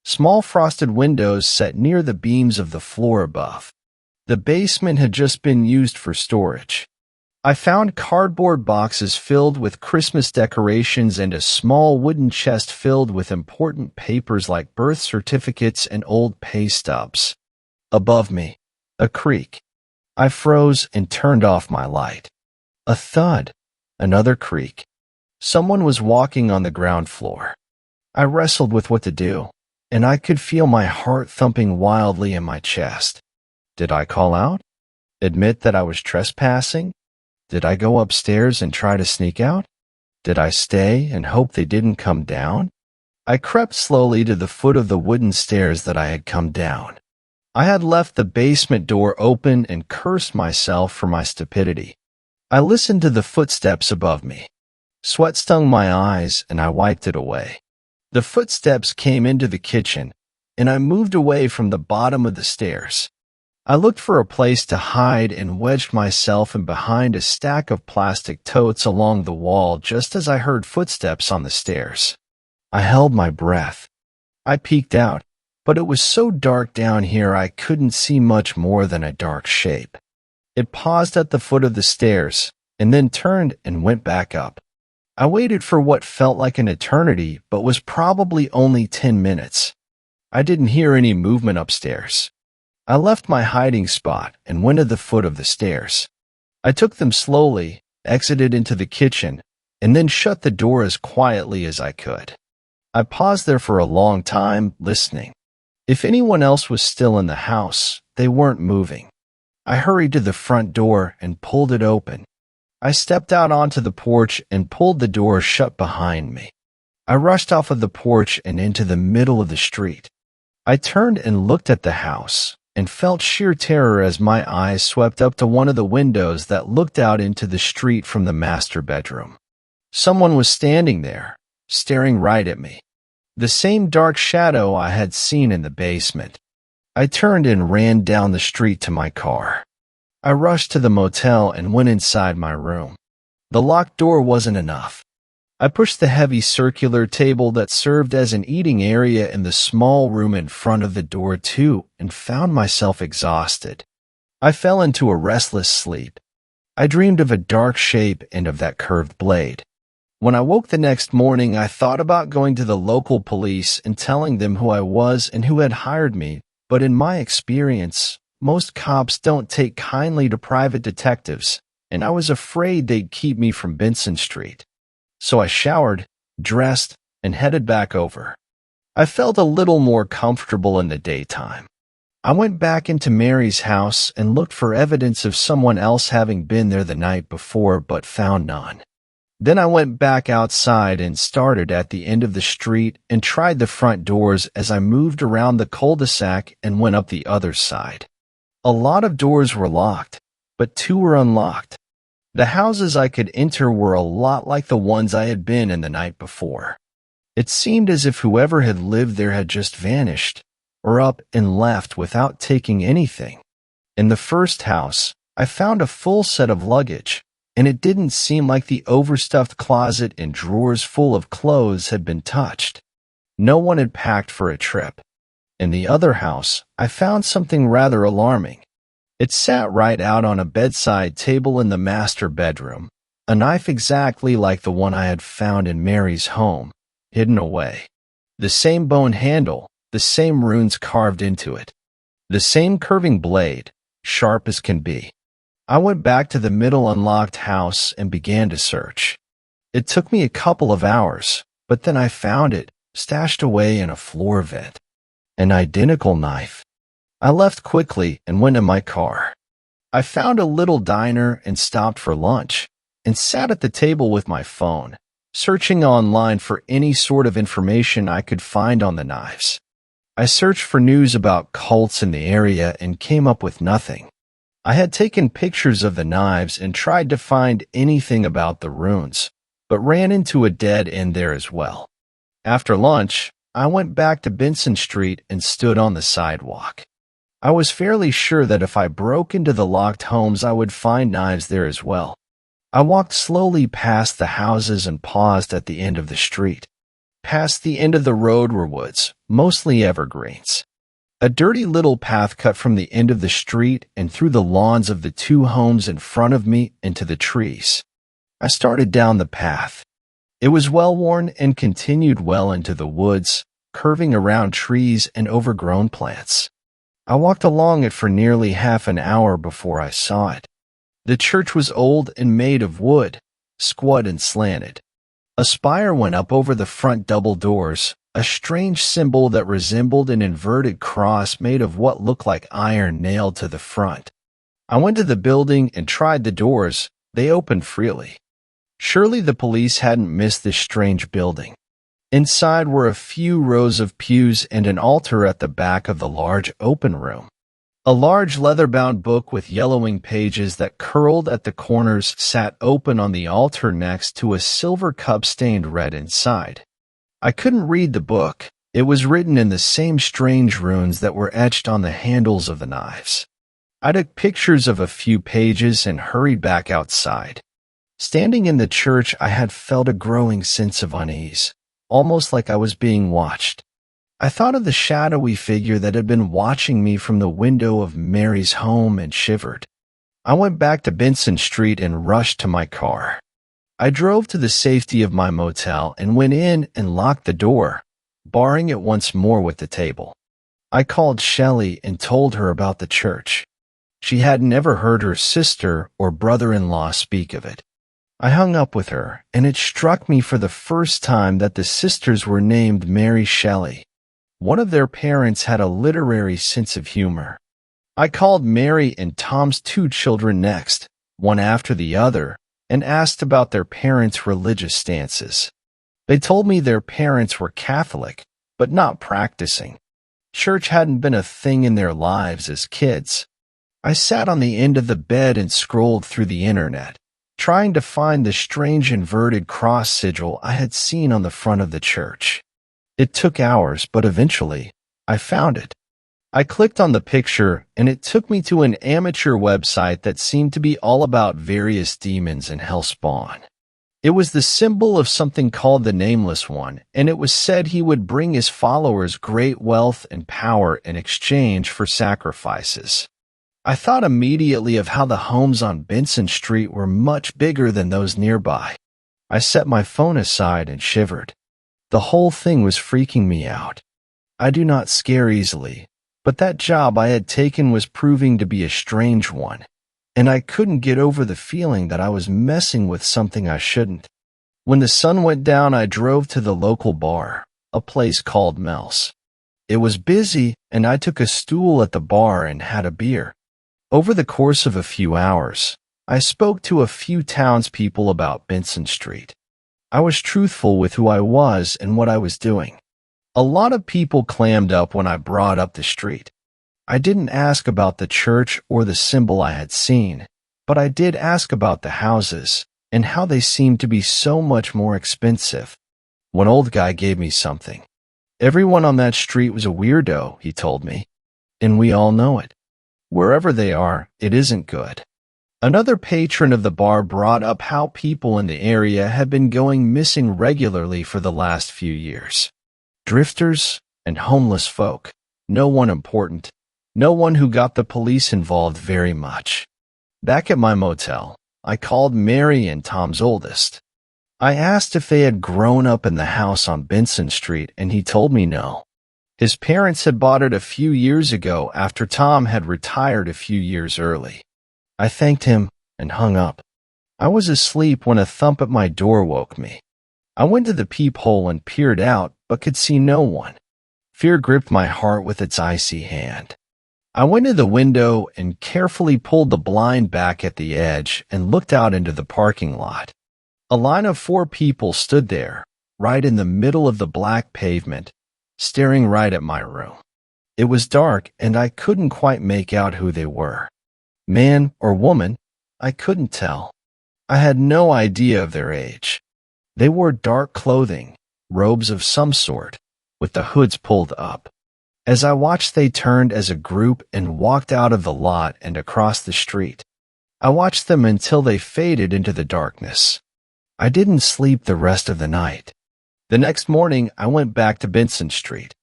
Small frosted windows set near the beams of the floor above. The basement had just been used for storage. I found cardboard boxes filled with Christmas decorations and a small wooden chest filled with important papers like birth certificates and old pay stubs. Above me, a creak. I froze and turned off my light. A thud, another creak. Someone was walking on the ground floor. I wrestled with what to do, and I could feel my heart thumping wildly in my chest. Did I call out? Admit that I was trespassing? Did I go upstairs and try to sneak out? Did I stay and hope they didn't come down? I crept slowly to the foot of the wooden stairs that I had come down. I had left the basement door open and cursed myself for my stupidity. I listened to the footsteps above me. Sweat stung my eyes, and I wiped it away. The footsteps came into the kitchen, and I moved away from the bottom of the stairs. I looked for a place to hide and wedged myself in behind a stack of plastic totes along the wall just as I heard footsteps on the stairs. I held my breath. I peeked out, but it was so dark down here I couldn't see much more than a dark shape. It paused at the foot of the stairs and then turned and went back up. I waited for what felt like an eternity, but was probably only 10 minutes. I didn't hear any movement upstairs. I left my hiding spot and went to the foot of the stairs. I took them slowly, exited into the kitchen, and then shut the door as quietly as I could. I paused there for a long time, listening. If anyone else was still in the house, they weren't moving. I hurried to the front door and pulled it open. I stepped out onto the porch and pulled the door shut behind me. I rushed off of the porch and into the middle of the street. I turned and looked at the house and felt sheer terror as my eyes swept up to one of the windows that looked out into the street from the master bedroom. Someone was standing there, staring right at me. The same dark shadow I had seen in the basement. I turned and ran down the street to my car. I rushed to the motel and went inside my room. The locked door wasn't enough. I pushed the heavy circular table that served as an eating area in the small room in front of the door too and found myself exhausted. I fell into a restless sleep. I dreamed of a dark shape and of that curved blade. When I woke the next morning, I thought about going to the local police and telling them who I was and who had hired me, but in my experience, most cops don't take kindly to private detectives, and I was afraid they'd keep me from Benson Street. So I showered, dressed, and headed back over. I felt a little more comfortable in the daytime. I went back into Mary's house and looked for evidence of someone else having been there the night before, but found none. Then I went back outside and started at the end of the street and tried the front doors as I moved around the cul-de-sac and went up the other side. A lot of doors were locked, but 2 were unlocked. The houses I could enter were a lot like the ones I had been in the night before. It seemed as if whoever had lived there had just vanished, or up and left without taking anything. In the first house, I found a full set of luggage, and it didn't seem like the overstuffed closet and drawers full of clothes had been touched. No one had packed for a trip. In the other house, I found something rather alarming. It sat right out on a bedside table in the master bedroom, a knife exactly like the one I had found in Mary's home, hidden away. The same bone handle, the same runes carved into it. The same curving blade, sharp as can be. I went back to the middle unlocked house and began to search. It took me a couple of hours, but then I found it, stashed away in a floor vent. An identical knife. I left quickly and went in my car. I found a little diner and stopped for lunch, and sat at the table with my phone, searching online for any sort of information I could find on the knives. I searched for news about cults in the area and came up with nothing. I had taken pictures of the knives and tried to find anything about the runes, but ran into a dead end there as well. After lunch, I went back to Benson Street and stood on the sidewalk. I was fairly sure that if I broke into the locked homes, I would find knives there as well. I walked slowly past the houses and paused at the end of the street. Past the end of the road were woods, mostly evergreens. A dirty little path cut from the end of the street and through the lawns of the two homes in front of me into the trees. I started down the path. It was well-worn and continued well into the woods, curving around trees and overgrown plants. I walked along it for nearly half an hour before I saw it. The church was old and made of wood, squat and slanted. A spire went up over the front double doors, a strange symbol that resembled an inverted cross made of what looked like iron nailed to the front. I went to the building and tried the doors. They opened freely. Surely the police hadn't missed this strange building. Inside were a few rows of pews and an altar at the back of the large open room. A large leather-bound book with yellowing pages that curled at the corners sat open on the altar next to a silver cup stained red inside. I couldn't read the book. It was written in the same strange runes that were etched on the handles of the knives. I took pictures of a few pages and hurried back outside. Standing in the church, I had felt a growing sense of unease, almost like I was being watched. I thought of the shadowy figure that had been watching me from the window of Mary's home and shivered. I went back to Benson Street and rushed to my car. I drove to the safety of my motel and went in and locked the door, barring it once more with the table. I called Shelley and told her about the church. She had never heard her sister or brother-in-law speak of it. I hung up with her, and it struck me for the first time that the sisters were named Mary Shelley. One of their parents had a literary sense of humor. I called Mary and Tom's two children next, one after the other, and asked about their parents' religious stances. They told me their parents were Catholic, but not practicing. Church hadn't been a thing in their lives as kids. I sat on the end of the bed and scrolled through the internet, trying to find the strange inverted cross sigil I had seen on the front of the church. It took hours, but eventually, I found it. I clicked on the picture, and it took me to an amateur website that seemed to be all about various demons and hellspawn. It was the symbol of something called the Nameless One, and it was said he would bring his followers great wealth and power in exchange for sacrifices. I thought immediately of how the homes on Benson Street were much bigger than those nearby. I set my phone aside and shivered. The whole thing was freaking me out. I do not scare easily, but that job I had taken was proving to be a strange one, and I couldn't get over the feeling that I was messing with something I shouldn't. When the sun went down, I drove to the local bar, a place called Mel's. It was busy, and I took a stool at the bar and had a beer. Over the course of a few hours, I spoke to a few townspeople about Benson Street. I was truthful with who I was and what I was doing. A lot of people clammed up when I brought up the street. I didn't ask about the church or the symbol I had seen, but I did ask about the houses and how they seemed to be so much more expensive. One old guy gave me something. Everyone on that street was a weirdo, he told me, and we all know it. Wherever they are, it isn't good. Another patron of the bar brought up how people in the area had been going missing regularly for the last few years. Drifters and homeless folk, no one important, no one who got the police involved very much. Back at my motel, I called Mary and Tom's oldest. I asked if they had grown up in the house on Benson Street, and he told me no. His parents had bought it a few years ago after Tom had retired a few years early. I thanked him and hung up. I was asleep when a thump at my door woke me. I went to the peephole and peered out, but could see no one. Fear gripped my heart with its icy hand. I went to the window and carefully pulled the blind back at the edge and looked out into the parking lot. A line of 4 people stood there, right in the middle of the black pavement, staring right at my room. It was dark and I couldn't quite make out who they were. Man or woman, I couldn't tell. I had no idea of their age. They wore dark clothing, robes of some sort, with the hoods pulled up. As I watched, they turned as a group and walked out of the lot and across the street. I watched them until they faded into the darkness. I didn't sleep the rest of the night. The next morning, I went back to Benson Street.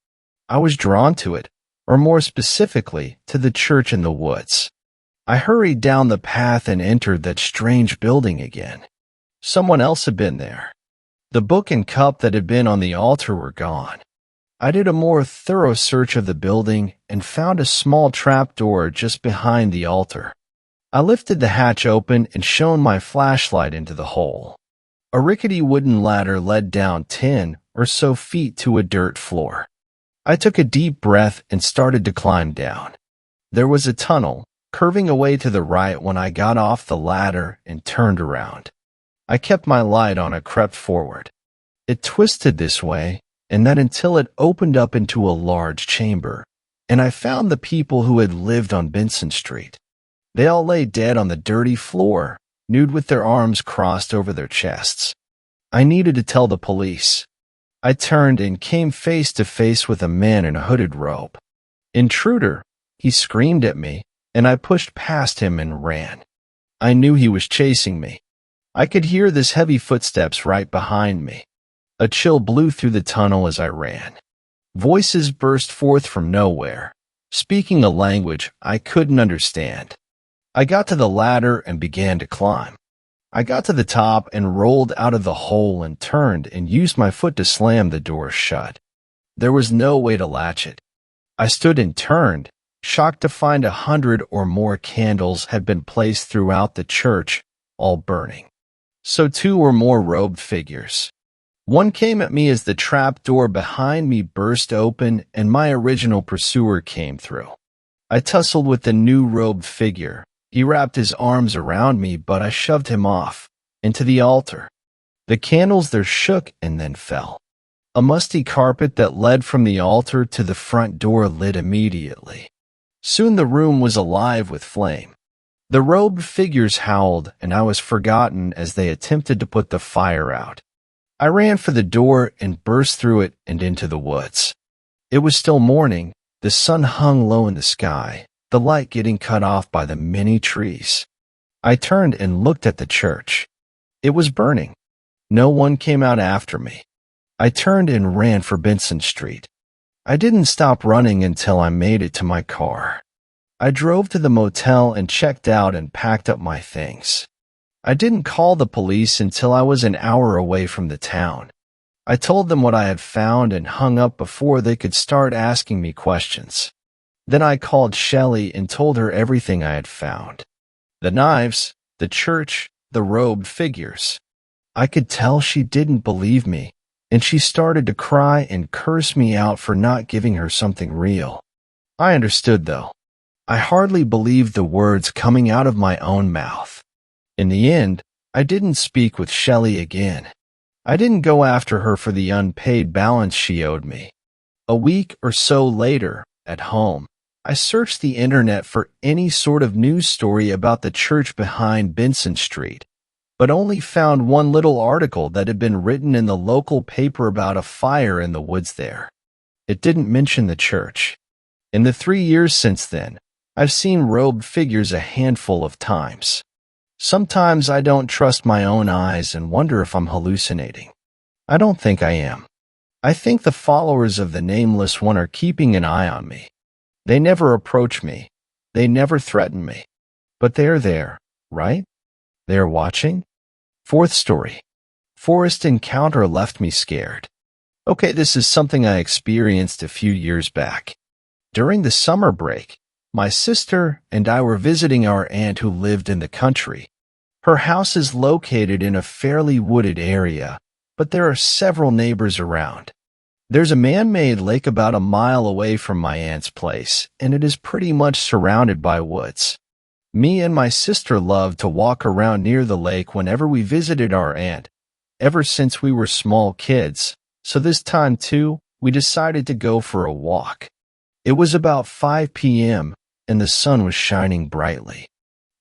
I was drawn to it, or more specifically, to the church in the woods. I hurried down the path and entered that strange building again. Someone else had been there. The book and cup that had been on the altar were gone. I did a more thorough search of the building and found a small trapdoor just behind the altar. I lifted the hatch open and shone my flashlight into the hole. A rickety wooden ladder led down 10 or so feet to a dirt floor. I took a deep breath and started to climb down. There was a tunnel, curving away to the right when I got off the ladder and turned around. I kept my light on and crept forward. It twisted this way and that until it opened up into a large chamber, and I found the people who had lived on Benson Street. They all lay dead on the dirty floor, nude with their arms crossed over their chests. I needed to tell the police. I turned and came face to face with a man in a hooded robe. "Intruder!" He screamed at me, and I pushed past him and ran. I knew he was chasing me. I could hear his heavy footsteps right behind me. A chill blew through the tunnel as I ran. Voices burst forth from nowhere, speaking a language I couldn't understand. I got to the ladder and began to climb. I got to the top and rolled out of the hole and turned and used my foot to slam the door shut. There was no way to latch it. I stood and turned, shocked to find 100 or more candles had been placed throughout the church, all burning. So 2 or more robed figures. One came at me as the trap door behind me burst open and my original pursuer came through. I tussled with the new robed figure. He wrapped his arms around me, but I shoved him off, into the altar. The candles there shook and then fell. A musty carpet that led from the altar to the front door lit immediately. Soon the room was alive with flame. The robed figures howled, and I was forgotten as they attempted to put the fire out. I ran for the door and burst through it and into the woods. It was still morning. The sun hung low in the sky, the light getting cut off by the many trees. I turned and looked at the church. It was burning. No one came out after me. I turned and ran for Benson Street. I didn't stop running until I made it to my car. I drove to the motel and checked out and packed up my things. I didn't call the police until I was an hour away from the town. I told them what I had found and hung up before they could start asking me questions. Then I called Shelley and told her everything I had found. The knives, the church, the robed figures. I could tell she didn't believe me, and she started to cry and curse me out for not giving her something real. I understood, though. I hardly believed the words coming out of my own mouth. In the end, I didn't speak with Shelley again. I didn't go after her for the unpaid balance she owed me. A week or so later, at home, I searched the internet for any sort of news story about the church behind Benson Street, but only found one little article that had been written in the local paper about a fire in the woods there. It didn't mention the church. In the 3 years since then, I've seen robed figures a handful of times. Sometimes I don't trust my own eyes and wonder if I'm hallucinating. I don't think I am. I think the followers of the Nameless One are keeping an eye on me. They never approach me. They never threaten me. But they're there, right? They're watching? 4th story. Forest encounter left me scared. Okay, this is something I experienced a few years back. During the summer break, My sister and I were visiting our aunt who lived in the country. Her house is located in a fairly wooded area, but there are several neighbors around. There's a man-made lake about a mile away from my aunt's place, and it is pretty much surrounded by woods. Me and my sister loved to walk around near the lake whenever we visited our aunt, ever since we were small kids, so this time too, we decided to go for a walk. It was about 5 p.m., and the sun was shining brightly.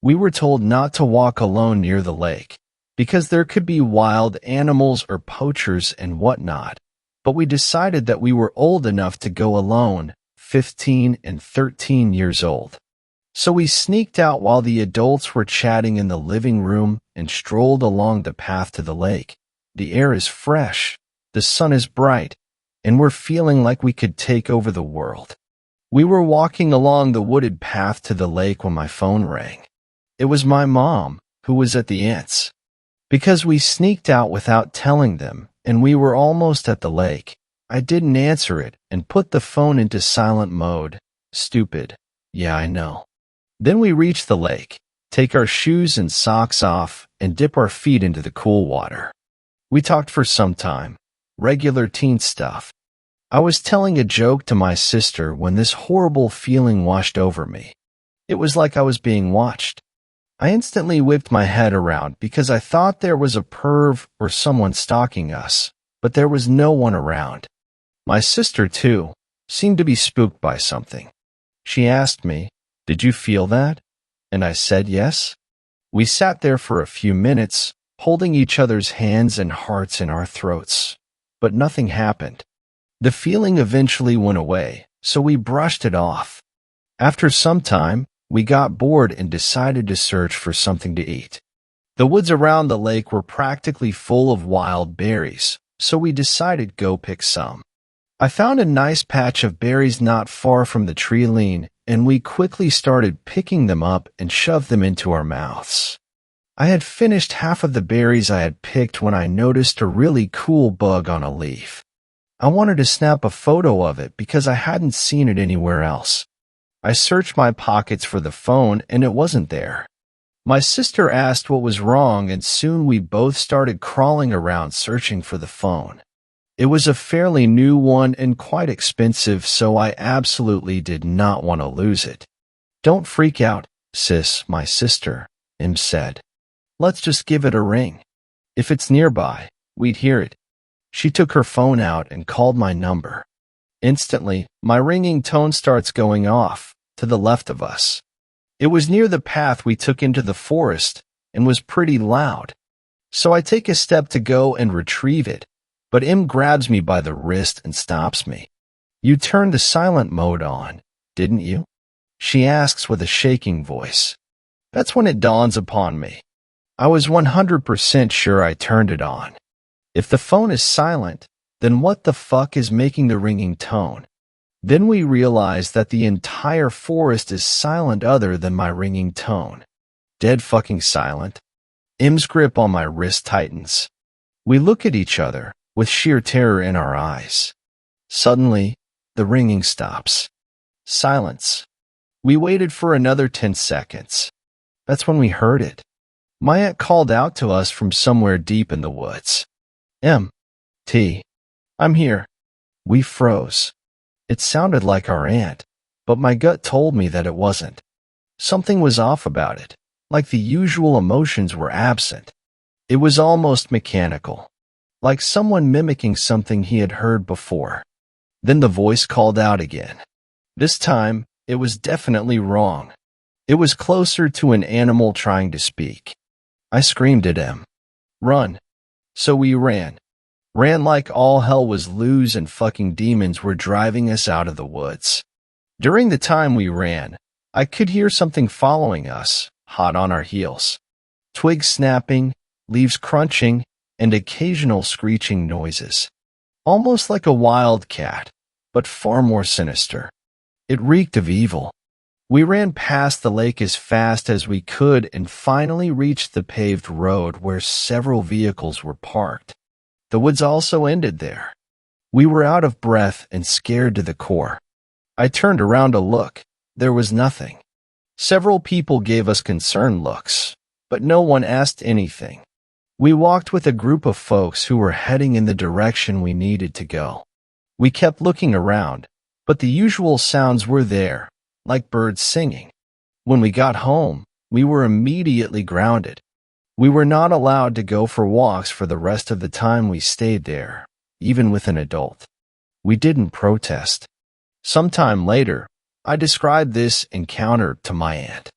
We were told not to walk alone near the lake, because there could be wild animals or poachers and whatnot, but we decided that we were old enough to go alone, 15 and 13 years old. So we sneaked out while the adults were chatting in the living room and strolled along the path to the lake. The air is fresh, the sun is bright, and we're feeling like we could take over the world. We were walking along the wooded path to the lake when my phone rang. It was my mom, who was at the aunt's. Because we sneaked out without telling them, and we were almost at the lake, I didn't answer it and put the phone into silent mode. Stupid. Yeah, I know. Then we reach the lake, take our shoes and socks off, and dip our feet into the cool water. We talked for some time, regular teen stuff. I was telling a joke to my sister when this horrible feeling washed over me. It was like I was being watched. I instantly whipped my head around because I thought there was a perv or someone stalking us, but there was no one around. My sister, too, seemed to be spooked by something. She asked me, "Did you feel that?" And I said yes. We sat there for a few minutes, holding each other's hands and hearts in our throats. But nothing happened. The feeling eventually went away, so we brushed it off. After some time, we got bored and decided to search for something to eat. The woods around the lake were practically full of wild berries, so we decided to go pick some. I found a nice patch of berries not far from the tree line, and we quickly started picking them up and shoved them into our mouths. I had finished half of the berries I had picked when I noticed a really cool bug on a leaf. I wanted to snap a photo of it because I hadn't seen it anywhere else. I searched my pockets for the phone and it wasn't there. My sister asked what was wrong, and soon we both started crawling around searching for the phone. It was a fairly new one and quite expensive, so I absolutely did not want to lose it. "Don't freak out, sis," my sister, said. "Let's just give it a ring. If it's nearby, we'd hear it." She took her phone out and called my number. Instantly, my ringing tone starts going off, to the left of us. It was near the path we took into the forest, and was pretty loud. So I take a step to go and retrieve it, but grabs me by the wrist and stops me. "You turned the silent mode on, didn't you?" she asks with a shaking voice. That's when it dawns upon me. I was 100% sure I turned it on. If the phone is silent, then what the fuck is making the ringing tone? Then we realize that the entire forest is silent other than my ringing tone. Dead fucking silent. M's grip on my wrist tightens. We look at each other, with sheer terror in our eyes. Suddenly, the ringing stops. Silence. We waited for another 10 seconds. That's when we heard it. My aunt called out to us from somewhere deep in the woods. "M.T. I'm here." We froze. It sounded like our aunt, but my gut told me that it wasn't. Something was off about it, like the usual emotions were absent. It was almost mechanical, like someone mimicking something he had heard before. Then the voice called out again. This time, it was definitely wrong. It was closer to an animal trying to speak. I screamed at him, "Run." So we ran. Ran like all hell was loose and fucking demons were driving us out of the woods. During the time we ran, I could hear something following us, hot on our heels. Twigs snapping, leaves crunching, and occasional screeching noises. Almost like a wild cat, but far more sinister. It reeked of evil. We ran past the lake as fast as we could and finally reached the paved road where several vehicles were parked. The woods also ended there. We were out of breath and scared to the core. I turned around to look, there was nothing. Several people gave us concerned looks, but no one asked anything. We walked with a group of folks who were heading in the direction we needed to go. We kept looking around, but the usual sounds were there, like birds singing. When we got home, we were immediately grounded. We were not allowed to go for walks for the rest of the time we stayed there, even with an adult. We didn't protest. Sometime later, I described this encounter to my aunt.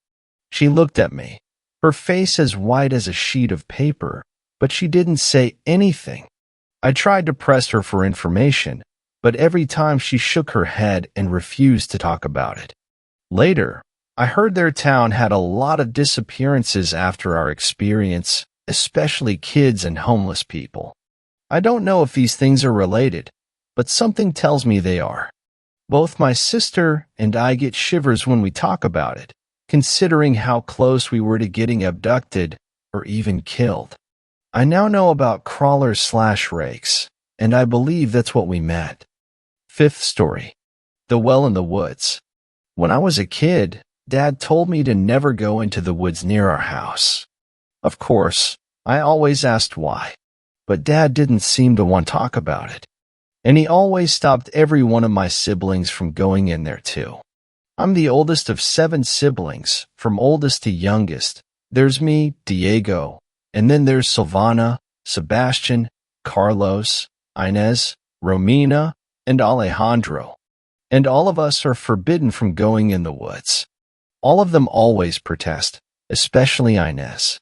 She looked at me, her face as white as a sheet of paper, but she didn't say anything. I tried to press her for information, but every time she shook her head and refused to talk about it. Later, I heard their town had a lot of disappearances after our experience, especially kids and homeless people. I don't know if these things are related, but something tells me they are. Both my sister and I get shivers when we talk about it, considering how close we were to getting abducted or even killed. I now know about crawlers/rakes, and I believe that's what we meant. Fifth story. The well in the woods. When I was a kid, Dad told me to never go into the woods near our house. Of course, I always asked why, but Dad didn't seem to want to talk about it. And he always stopped every one of my siblings from going in there too. I'm the oldest of 7 siblings, from oldest to youngest. There's me, Diego, and then there's Silvana, Sebastian, Carlos, Inez, Romina, and Alejandro. And all of us are forbidden from going in the woods. All of them always protest, especially Inez.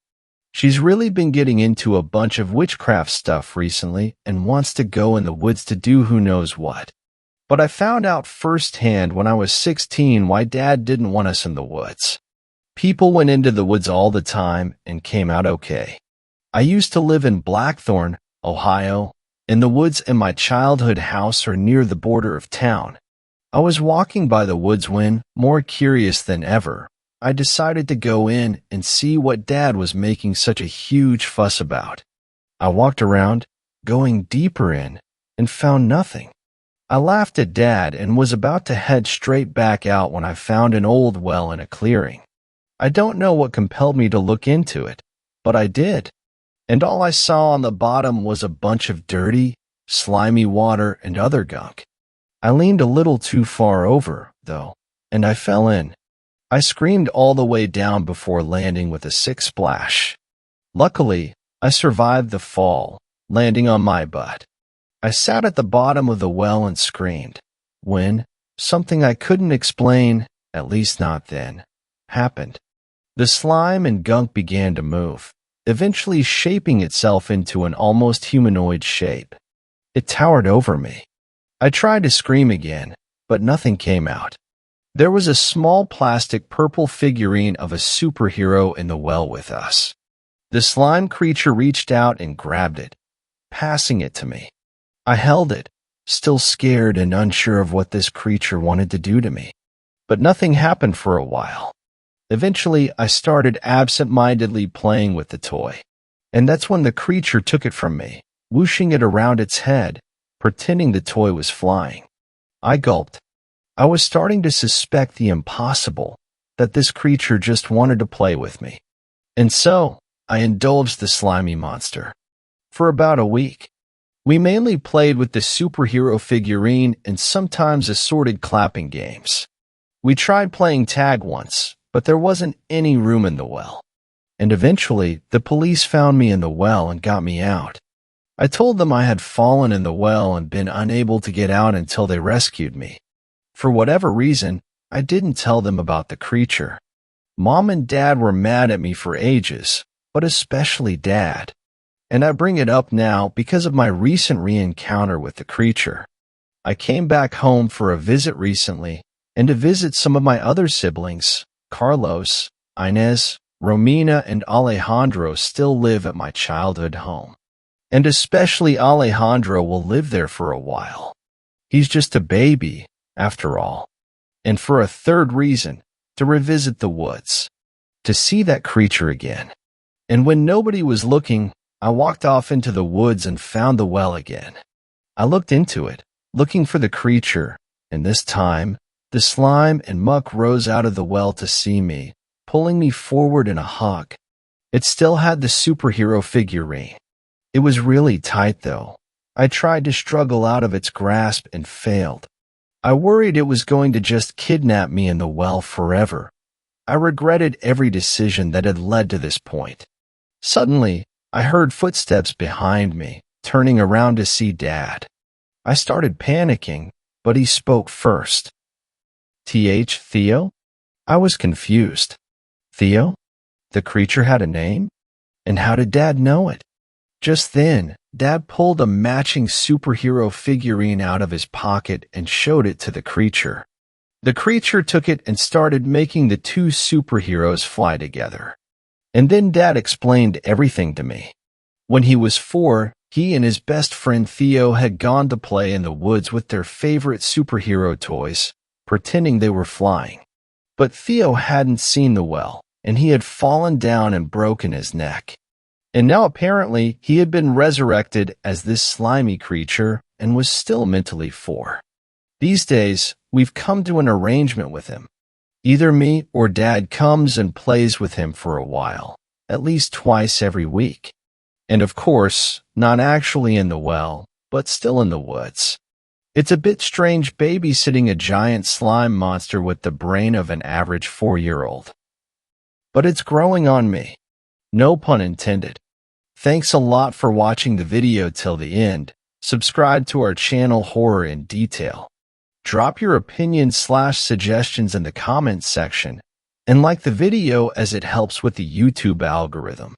She's really been getting into a bunch of witchcraft stuff recently and wants to go in the woods to do who knows what. But I found out firsthand when I was 16 why Dad didn't want us in the woods. People went into the woods all the time and came out okay. I used to live in Blackthorn, Ohio, and the woods in my childhood house are near the border of town. I was walking by the woods when, more curious than ever, I decided to go in and see what Dad was making such a huge fuss about. I walked around, going deeper in, and found nothing. I laughed at Dad and was about to head straight back out when I found an old well in a clearing. I don't know what compelled me to look into it, but I did. And all I saw on the bottom was a bunch of dirty, slimy water and other gunk. I leaned a little too far over, though, and I fell in. I screamed all the way down before landing with a sick splash. Luckily, I survived the fall, landing on my butt. I sat at the bottom of the well and screamed, when something I couldn't explain, at least not then, happened. The slime and gunk began to move, eventually shaping itself into an almost humanoid shape. It towered over me. I tried to scream again, but nothing came out. There was a small plastic purple figurine of a superhero in the well with us. The slime creature reached out and grabbed it, passing it to me. I held it, still scared and unsure of what this creature wanted to do to me. But nothing happened for a while. Eventually, I started absent-mindedly playing with the toy. And that's when the creature took it from me, whooshing it around its head, pretending the toy was flying. I gulped. I was starting to suspect the impossible, that this creature just wanted to play with me. And so, I indulged the slimy monster. For about a week, we mainly played with the superhero figurine and sometimes assorted clapping games. We tried playing tag once, but there wasn't any room in the well. And eventually, the police found me in the well and got me out. I told them I had fallen in the well and been unable to get out until they rescued me. For whatever reason, I didn't tell them about the creature. Mom and Dad were mad at me for ages, but especially Dad. And I bring it up now because of my recent re-encounter with the creature. I came back home for a visit recently and to visit some of my other siblings. Carlos, Inez, Romina, and Alejandro still live at my childhood home. And especially Alejandro will live there for a while. He's just a baby, after all. And for a third reason, to revisit the woods, to see that creature again. And when nobody was looking, I walked off into the woods and found the well again. I looked into it, looking for the creature, and this time, The slime and muck rose out of the well to see me, pulling me forward in a hug. It still had the superhero figurine. It was really tight, though. I tried to struggle out of its grasp and failed. I worried it was going to just kidnap me in the well forever. I regretted every decision that had led to this point. Suddenly, I heard footsteps behind me, turning around to see Dad. I started panicking, but he spoke first. Theo? I was confused. Theo? The creature had a name? And how did Dad know it? Just then, Dad pulled a matching superhero figurine out of his pocket and showed it to the creature. The creature took it and started making the two superheroes fly together. And then Dad explained everything to me. When he was 4, he and his best friend Theo had gone to play in the woods with their favorite superhero toys, pretending they were flying. But Theo hadn't seen the well, and he had fallen down and broken his neck. And now apparently he had been resurrected as this slimy creature and was still mentally 4. These days, we've come to an arrangement with him. Either me or Dad comes and plays with him for a while, at least twice every week. And of course, not actually in the well, but still in the woods. It's a bit strange babysitting a giant slime monster with the brain of an average 4-year-old. But it's growing on me. No pun intended. Thanks a lot for watching the video till the end. Subscribe to our channel Horror in Detail. Drop your opinions/suggestions in the comments section, and like the video as it helps with the YouTube algorithm.